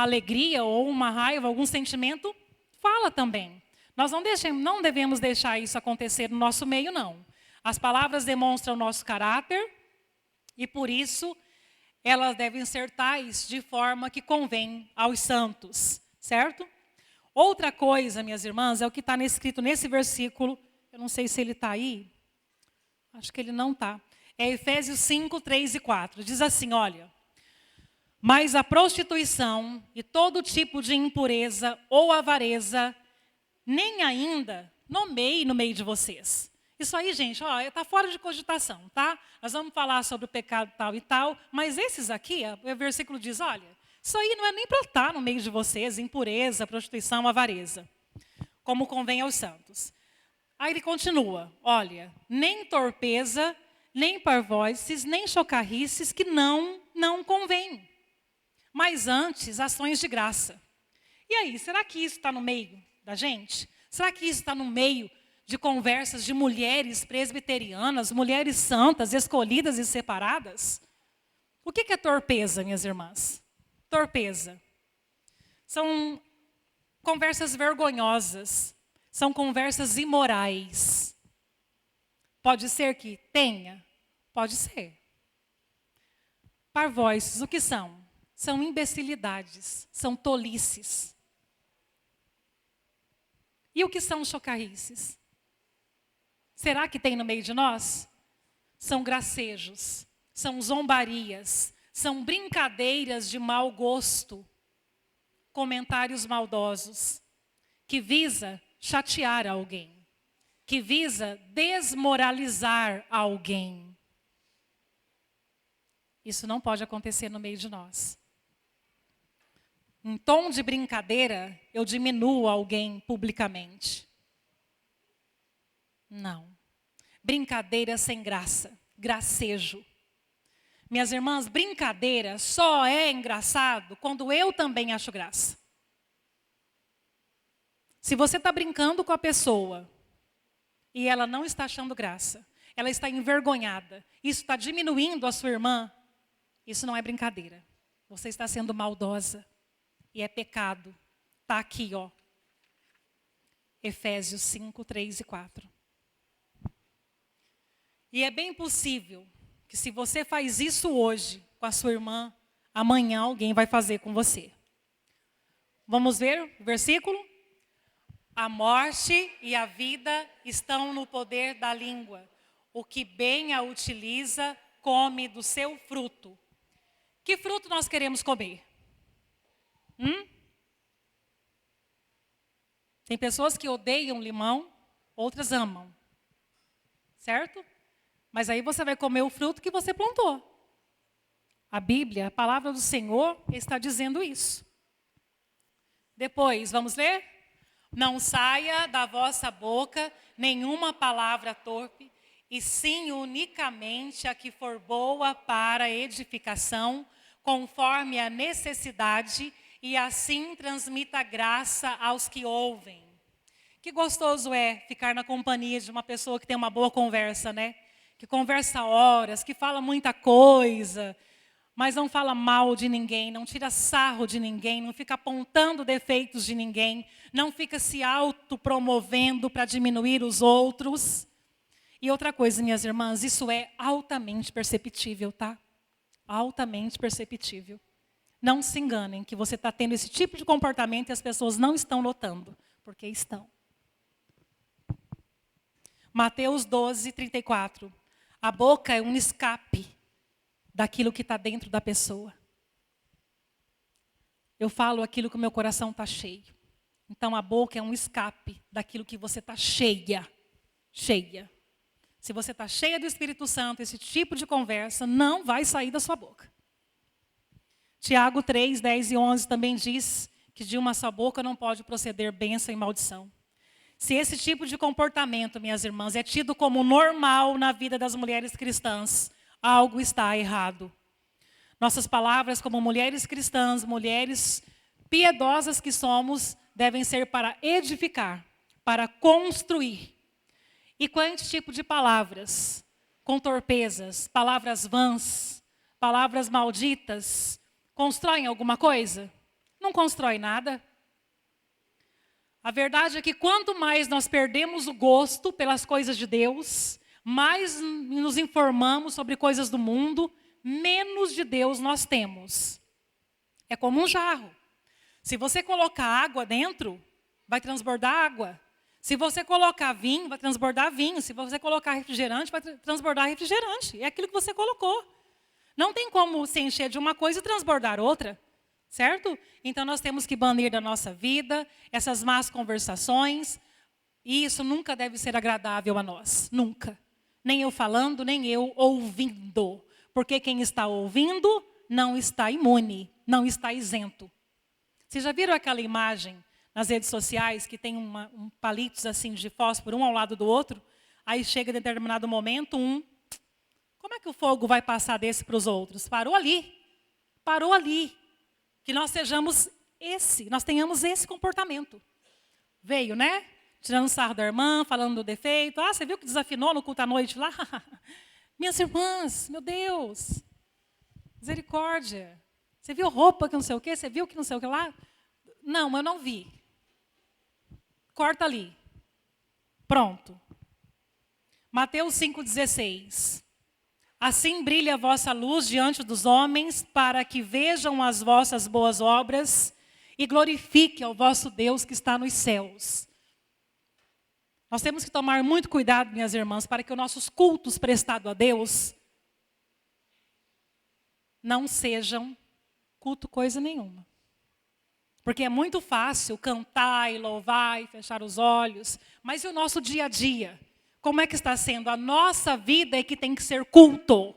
A: alegria ou uma raiva, algum sentimento, fala também. Nós não devemos deixar isso acontecer no nosso meio, não. As palavras demonstram o nosso caráter e, por isso, elas devem ser tais de forma que convém aos santos, certo? Outra coisa, minhas irmãs, é o que está escrito nesse versículo. Eu não sei se ele está aí. Acho que ele não está. É Efésios 5, 3 e 4. Diz assim, olha. Mas a prostituição e todo tipo de impureza ou avareza nem ainda nomeie no meio de vocês. Isso aí, gente, está fora de cogitação, tá? Nós vamos falar sobre o pecado tal e tal, mas esses aqui, o versículo diz, olha, isso aí não é nem para estar no meio de vocês, impureza, prostituição, avareza, como convém aos santos. Aí ele continua, olha, nem torpeza, nem parvoices, nem chocarrices que não convém, mas antes ações de graça. E aí, será que isso está no meio da gente? Será que isso está no meio de conversas de mulheres presbiterianas, mulheres santas, escolhidas e separadas? O que é torpeza, minhas irmãs? Torpeza. São conversas vergonhosas, são conversas imorais. Pode ser que tenha? Pode ser. Parvoices, o que são? São imbecilidades, são tolices. E o que são chocarrices? Será que tem no meio de nós? São gracejos, são zombarias, são brincadeiras de mau gosto, comentários maldosos, que visa chatear alguém, que visa desmoralizar alguém. Isso não pode acontecer no meio de nós. Em tom de brincadeira, eu diminuo alguém publicamente. Não. Brincadeira sem graça, gracejo. Minhas irmãs, brincadeira só é engraçado quando eu também acho graça. Se você está brincando com a pessoa e ela não está achando graça. Ela está envergonhada. Isso está diminuindo a sua irmã. Isso não é brincadeira. Você está sendo maldosa. E é pecado. Está aqui, ó. Efésios 5, 3 e 4. E é bem possível que se você faz isso hoje com a sua irmã, amanhã alguém vai fazer com você. Vamos ver o versículo? A morte e a vida estão no poder da língua. O que bem a utiliza, come do seu fruto. Que fruto nós queremos comer? Tem pessoas que odeiam limão, outras amam. Certo? Mas aí você vai comer o fruto que você plantou. A Bíblia, a palavra do Senhor, está dizendo isso. Depois, vamos ler? Não saia da vossa boca nenhuma palavra torpe, e sim unicamente a que for boa para edificação, conforme a necessidade, e assim transmita graça aos que ouvem. Que gostoso é ficar na companhia de uma pessoa que tem uma boa conversa, né? Que conversa horas, que fala muita coisa, mas não fala mal de ninguém, não tira sarro de ninguém, não fica apontando defeitos de ninguém, não fica se autopromovendo para diminuir os outros. E outra coisa, minhas irmãs, isso é altamente perceptível, tá? Altamente perceptível. Não se enganem que você está tendo esse tipo de comportamento e as pessoas não estão notando, porque estão. Mateus 12, 34. A boca é um escape daquilo que está dentro da pessoa. Eu falo aquilo que o meu coração está cheio. Então a boca é um escape daquilo que você está cheia. Cheia. Se você está cheia do Espírito Santo, esse tipo de conversa não vai sair da sua boca. Tiago 3, 10 e 11 também diz que de uma só boca não pode proceder bênção e maldição. Se esse tipo de comportamento, minhas irmãs, é tido como normal na vida das mulheres cristãs, algo está errado. Nossas palavras como mulheres cristãs, mulheres piedosas que somos, devem ser para edificar, para construir. E quanto tipo de palavras? Com torpezas, palavras vãs, palavras malditas, constroem alguma coisa? Não constrói nada. A verdade é que quanto mais nós perdemos o gosto pelas coisas de Deus, mais nos informamos sobre coisas do mundo, menos de Deus nós temos. É como um jarro. Se você colocar água dentro, vai transbordar água. Se você colocar vinho, vai transbordar vinho. Se você colocar refrigerante, vai transbordar refrigerante. É aquilo que você colocou. Não tem como se encher de uma coisa e transbordar outra. Certo? Então nós temos que banir da nossa vida essas más conversações. E isso nunca deve ser agradável a nós. Nunca. Nem eu falando, nem eu ouvindo. Porque quem está ouvindo não está imune, não está isento. Vocês já viram aquela imagem nas redes sociais que tem palitos assim de fósforo, um ao lado do outro? Aí chega em determinado momento, como é que o fogo vai passar desse para os outros? Parou ali. Parou ali. Que nós nós tenhamos esse comportamento. Veio, né? Tirando sarro da irmã, falando do defeito. Ah, você viu que desafinou no culto à noite lá? Minhas irmãs, meu Deus. Misericórdia. Você viu roupa que não sei o quê? Você viu que não sei o que lá? Não, eu não vi. Corta ali. Pronto. Mateus 5,16. Assim brilha a vossa luz diante dos homens, para que vejam as vossas boas obras e glorifiquem ao vosso Deus que está nos céus. Nós temos que tomar muito cuidado, minhas irmãs, para que os nossos cultos prestados a Deus não sejam culto coisa nenhuma. Porque é muito fácil cantar e louvar e fechar os olhos, mas e o nosso dia a dia? Como é que está sendo? A nossa vida é que tem que ser culto.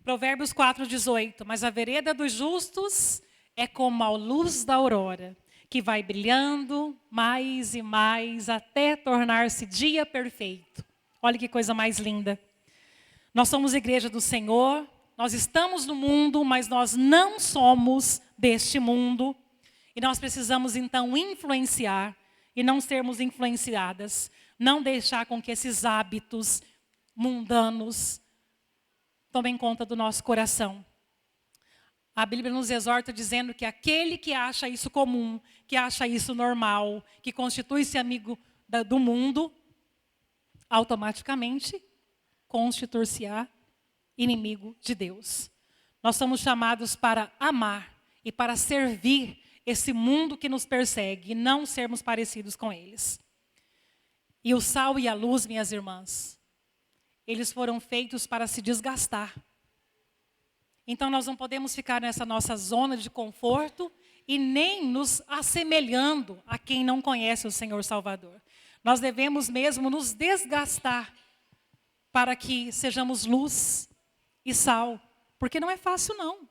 A: Provérbios 4,18. Mas a vereda dos justos é como a luz da aurora, que vai brilhando mais e mais até tornar-se dia perfeito. Olha que coisa mais linda. Nós somos igreja do Senhor, nós estamos no mundo, mas nós não somos deste mundo. E nós precisamos então influenciar e não sermos influenciadas. Não deixar com que esses hábitos mundanos tomem conta do nosso coração. A Bíblia nos exorta dizendo que aquele que acha isso comum, que acha isso normal, que constitui-se amigo do mundo, automaticamente constituir-se-á inimigo de Deus. Nós somos chamados para amar e para servir esse mundo que nos persegue e não sermos parecidos com eles. E o sal e a luz, minhas irmãs, eles foram feitos para se desgastar. Então nós não podemos ficar nessa nossa zona de conforto e nem nos assemelhando a quem não conhece o Senhor Salvador. Nós devemos mesmo nos desgastar para que sejamos luz e sal. Porque não é fácil, não.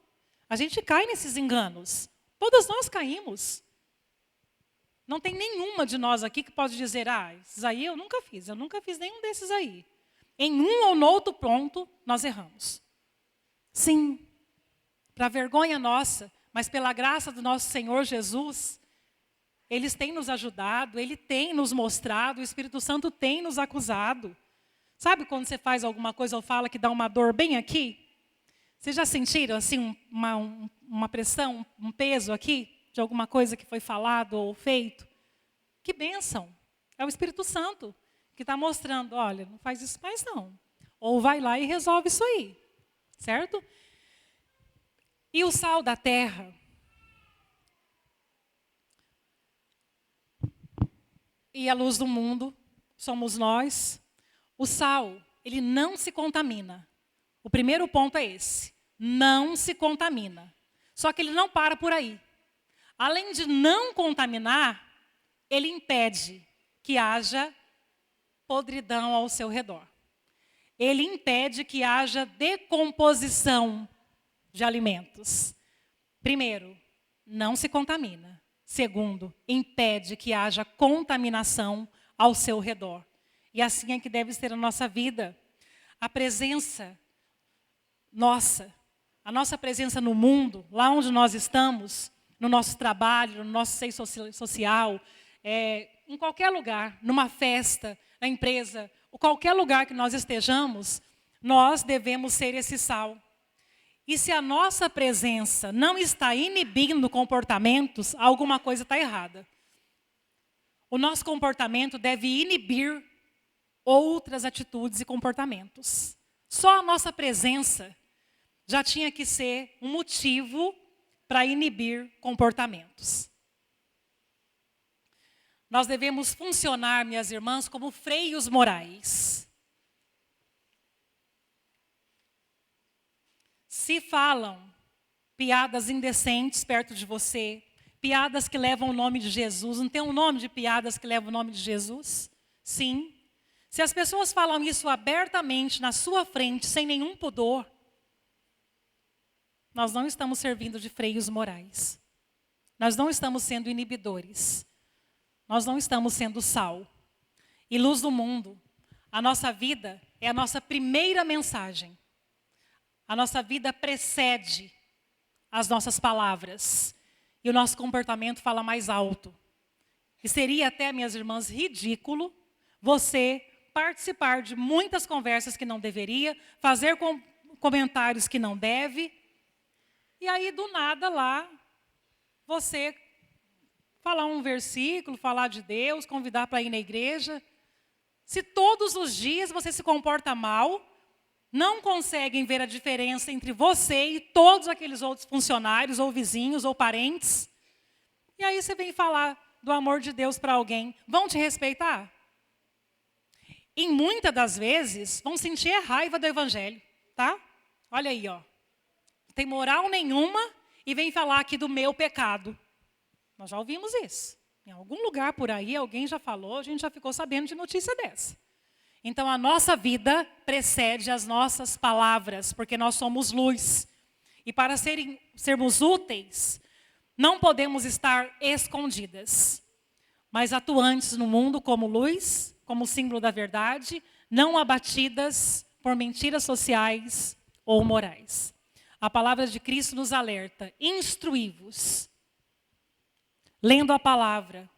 A: A gente cai nesses enganos. Todas nós caímos. Não tem nenhuma de nós aqui que pode dizer, isso aí eu nunca fiz nenhum desses aí. Em um ou no outro ponto, nós erramos. Sim, para vergonha nossa, mas pela graça do nosso Senhor Jesus, eles têm nos ajudado, Ele tem nos mostrado, o Espírito Santo tem nos acusado. Sabe quando você faz alguma coisa ou fala que dá uma dor bem aqui? Vocês já sentiram assim uma pressão, um peso aqui de alguma coisa que foi falado ou feito? Que bênção! É o Espírito Santo que está mostrando, olha, não faz isso mais não. Ou vai lá e resolve isso aí, certo? E o sal da terra e a luz do mundo somos nós. O sal, ele não se contamina. O primeiro ponto é esse, não se contamina. Só que ele não para por aí. Além de não contaminar, ele impede que haja podridão ao seu redor. Ele impede que haja decomposição de alimentos. Primeiro, não se contamina. Segundo, impede que haja contaminação ao seu redor. E assim é que deve ser a nossa vida. A presença nossa, a nossa presença no mundo, lá onde nós estamos, no nosso trabalho, no nosso seio social, em qualquer lugar, numa festa, na empresa, ou qualquer lugar que nós estejamos, nós devemos ser esse sal. E se a nossa presença não está inibindo comportamentos, alguma coisa está errada. O nosso comportamento deve inibir outras atitudes e comportamentos. Só a nossa presença já tinha que ser um motivo para inibir comportamentos. Nós devemos funcionar, minhas irmãs, como freios morais. Se falam piadas indecentes perto de você, piadas que levam o nome de Jesus, não tem um nome de piadas que levam o nome de Jesus? Sim. Se as pessoas falam isso abertamente na sua frente, sem nenhum pudor, nós não estamos servindo de freios morais. Nós não estamos sendo inibidores. Nós não estamos sendo sal e luz do mundo. A nossa vida é a nossa primeira mensagem. A nossa vida precede as nossas palavras. E o nosso comportamento fala mais alto. E seria até, minhas irmãs, ridículo você participar de muitas conversas que não deveria, fazer comentários que não deve. E aí, do nada lá, você falar um versículo, falar de Deus, convidar para ir na igreja. Se todos os dias você se comporta mal, não conseguem ver a diferença entre você e todos aqueles outros funcionários, ou vizinhos, ou parentes, e aí você vem falar do amor de Deus para alguém, vão te respeitar? E muitas das vezes, vão sentir a raiva do evangelho, tá? Olha aí, ó. Não tem moral nenhuma e vem falar aqui do meu pecado. Nós já ouvimos isso. Em algum lugar por aí, alguém já falou, a gente já ficou sabendo de notícia dessa. Então, a nossa vida precede as nossas palavras, porque nós somos luz. E para sermos úteis, não podemos estar escondidas, mas atuantes no mundo como luz, como símbolo da verdade, não abatidas por mentiras sociais ou morais. A palavra de Cristo nos alerta, instruí-vos, lendo a palavra,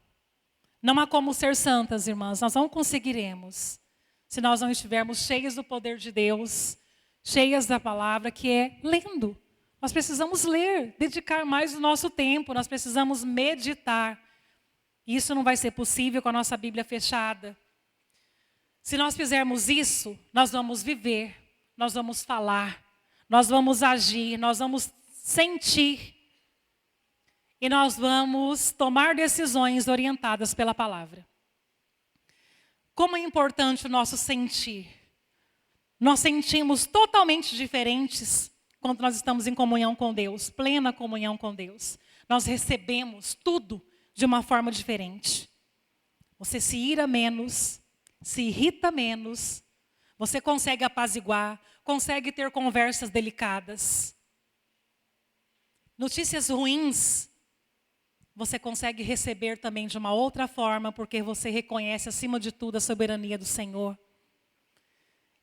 A: Não há como ser santas, irmãs. Nós não conseguiremos se nós não estivermos cheias do poder de Deus, cheias da palavra, que é lendo. Nós precisamos ler, dedicar mais o nosso tempo, nós precisamos meditar. Isso não vai ser possível com a nossa Bíblia fechada. Se nós fizermos isso, nós vamos viver, nós vamos falar, nós vamos agir, nós vamos sentir. E nós vamos tomar decisões orientadas pela palavra. Como é importante o nosso sentir. Nós sentimos totalmente diferentes quando nós estamos em comunhão com Deus, plena comunhão com Deus. Nós recebemos tudo de uma forma diferente. Você se ira menos, se irrita menos, você consegue apaziguar, consegue ter conversas delicadas. Notícias ruins, você consegue receber também de uma outra forma, porque você reconhece acima de tudo a soberania do Senhor.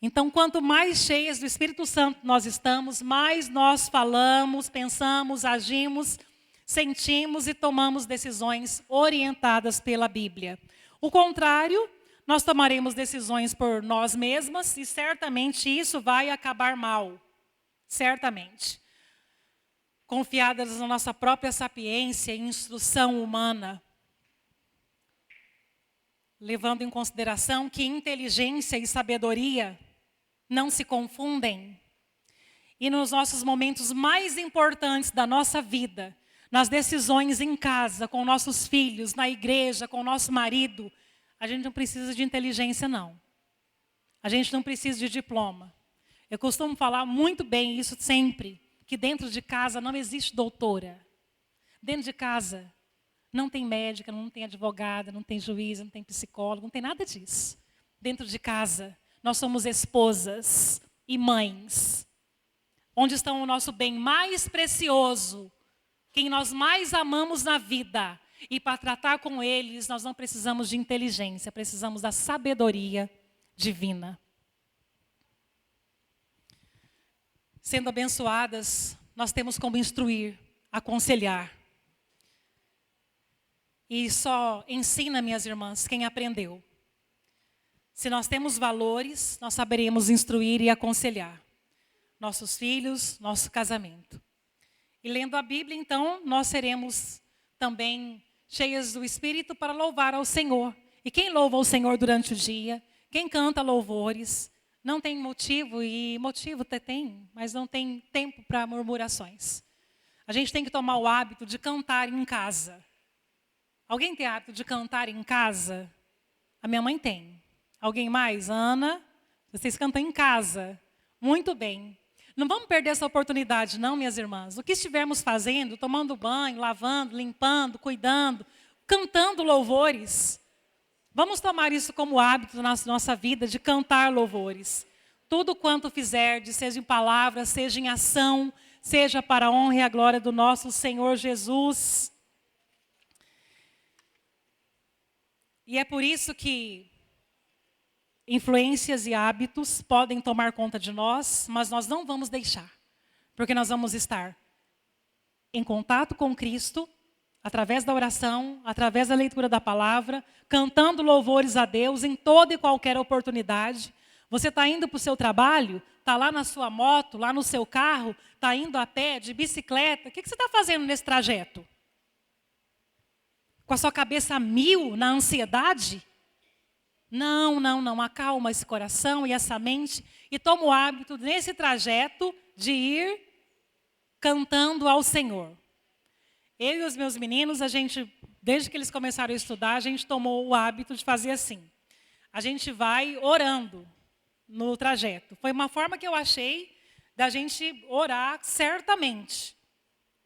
A: Então, quanto mais cheias do Espírito Santo nós estamos, mais nós falamos, pensamos, agimos, sentimos e tomamos decisões orientadas pela Bíblia. O contrário, nós tomaremos decisões por nós mesmas e certamente isso vai acabar mal. Certamente. Confiadas na nossa própria sapiência e instrução humana, levando em consideração que inteligência e sabedoria não se confundem. E nos nossos momentos mais importantes da nossa vida, nas decisões em casa, com nossos filhos, na igreja, com o nosso marido, a gente não precisa de inteligência, não. A gente não precisa de diploma. Eu costumo falar muito bem isso sempre, que dentro de casa não existe doutora. Dentro de casa não tem médica, não tem advogada, não tem juiz, não tem psicólogo, não tem nada disso. Dentro de casa nós somos esposas e mães. Onde está o nosso bem mais precioso, quem nós mais amamos na vida. E para tratar com eles nós não precisamos de inteligência, precisamos da sabedoria divina. Sendo abençoadas, nós temos como instruir, aconselhar. E só ensina, minhas irmãs, quem aprendeu. Se nós temos valores, nós saberemos instruir e aconselhar nossos filhos, nosso casamento. E lendo a Bíblia, então, nós seremos também cheias do Espírito para louvar ao Senhor. E quem louva ao Senhor durante o dia, quem canta louvores, não tem motivo, e motivo tem, mas não tem tempo para murmurações. A gente tem que tomar o hábito de cantar em casa. Alguém tem hábito de cantar em casa? A minha mãe tem. Alguém mais? Ana? Vocês cantam em casa. Muito bem. Não vamos perder essa oportunidade, não, minhas irmãs. O que estivermos fazendo, tomando banho, lavando, limpando, cuidando, cantando louvores. Vamos tomar isso como hábito na nossa vida, de cantar louvores. Tudo quanto fizerdes, seja em palavra, seja em ação, seja para a honra e a glória do nosso Senhor Jesus. E é por isso que influências e hábitos podem tomar conta de nós, mas nós não vamos deixar. Porque nós vamos estar em contato com Cristo, através da oração, através da leitura da palavra, cantando louvores a Deus em toda e qualquer oportunidade. Você está indo para o seu trabalho, está lá na sua moto, lá no seu carro, está indo a pé, de bicicleta. O que você está fazendo nesse trajeto? Com a sua cabeça a mil, na ansiedade? Não. Acalma esse coração e essa mente e toma o hábito, nesse trajeto, de ir cantando ao Senhor. Eu e os meus meninos, desde que eles começaram a estudar, a gente tomou o hábito de fazer assim. A gente vai orando no trajeto. Foi uma forma que eu achei da gente orar certamente,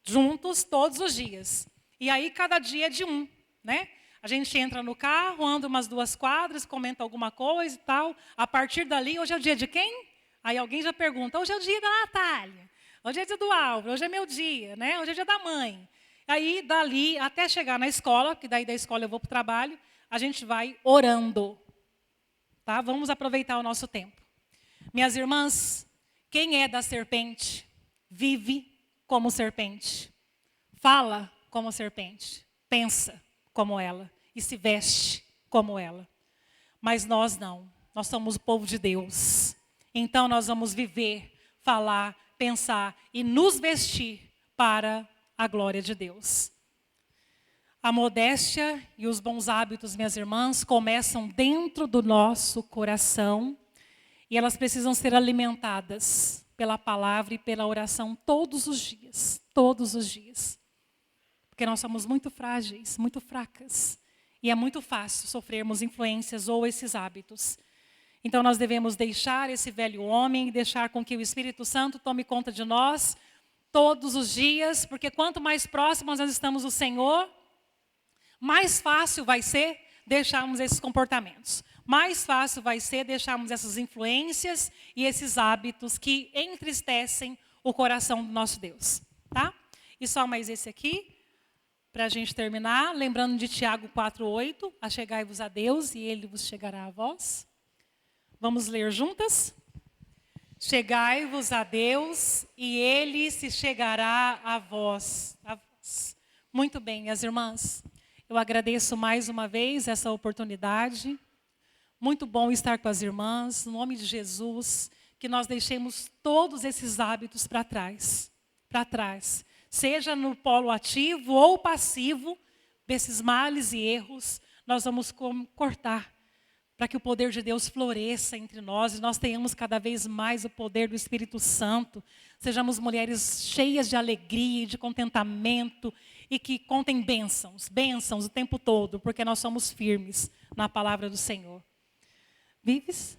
A: juntos todos os dias. E aí cada dia é de um, né? A gente entra no carro, anda umas 2 quadras, comenta alguma coisa e tal. A partir dali, hoje é o dia de quem? Aí alguém já pergunta, hoje é o dia da Natália, hoje é o dia do Álvaro, hoje é meu dia, né? Hoje é o dia da mãe. Aí, dali, até chegar na escola, que daí da escola eu vou para o trabalho, a gente vai orando. Tá? Vamos aproveitar o nosso tempo. Minhas irmãs, quem é da serpente, vive como serpente. Fala como serpente. Pensa como ela. e se veste como ela. Mas nós não. Nós somos o povo de Deus. Então nós vamos viver, falar, pensar e nos vestir para a glória de Deus. A modéstia e os bons hábitos, minhas irmãs, começam dentro do nosso coração e elas precisam ser alimentadas pela palavra e pela oração todos os dias. Todos os dias. Porque nós somos muito frágeis, muito fracas. E é muito fácil sofrermos influências ou esses hábitos. Então nós devemos deixar esse velho homem, deixar com que o Espírito Santo tome conta de nós todos os dias, porque quanto mais próximos nós estamos do Senhor, mais fácil vai ser deixarmos esses comportamentos. Mais fácil vai ser deixarmos essas influências e esses hábitos que entristecem o coração do nosso Deus. Tá? E só mais esse aqui, para a gente terminar, lembrando de Tiago 4:8, achegai-vos a Deus e Ele vos chegará a vós. Vamos ler juntas? Chegai-vos a Deus e Ele se chegará a vós. Muito bem, minhas irmãs. Eu agradeço mais uma vez essa oportunidade. Muito bom estar com as irmãs. No nome de Jesus, que nós deixemos todos esses hábitos para trás. Para trás. Seja no polo ativo ou passivo desses males e erros, nós vamos cortar para que o poder de Deus floresça entre nós e nós tenhamos cada vez mais o poder do Espírito Santo. Sejamos mulheres cheias de alegria e de contentamento e que contem bênçãos o tempo todo, porque nós somos firmes na palavra do Senhor. Vives?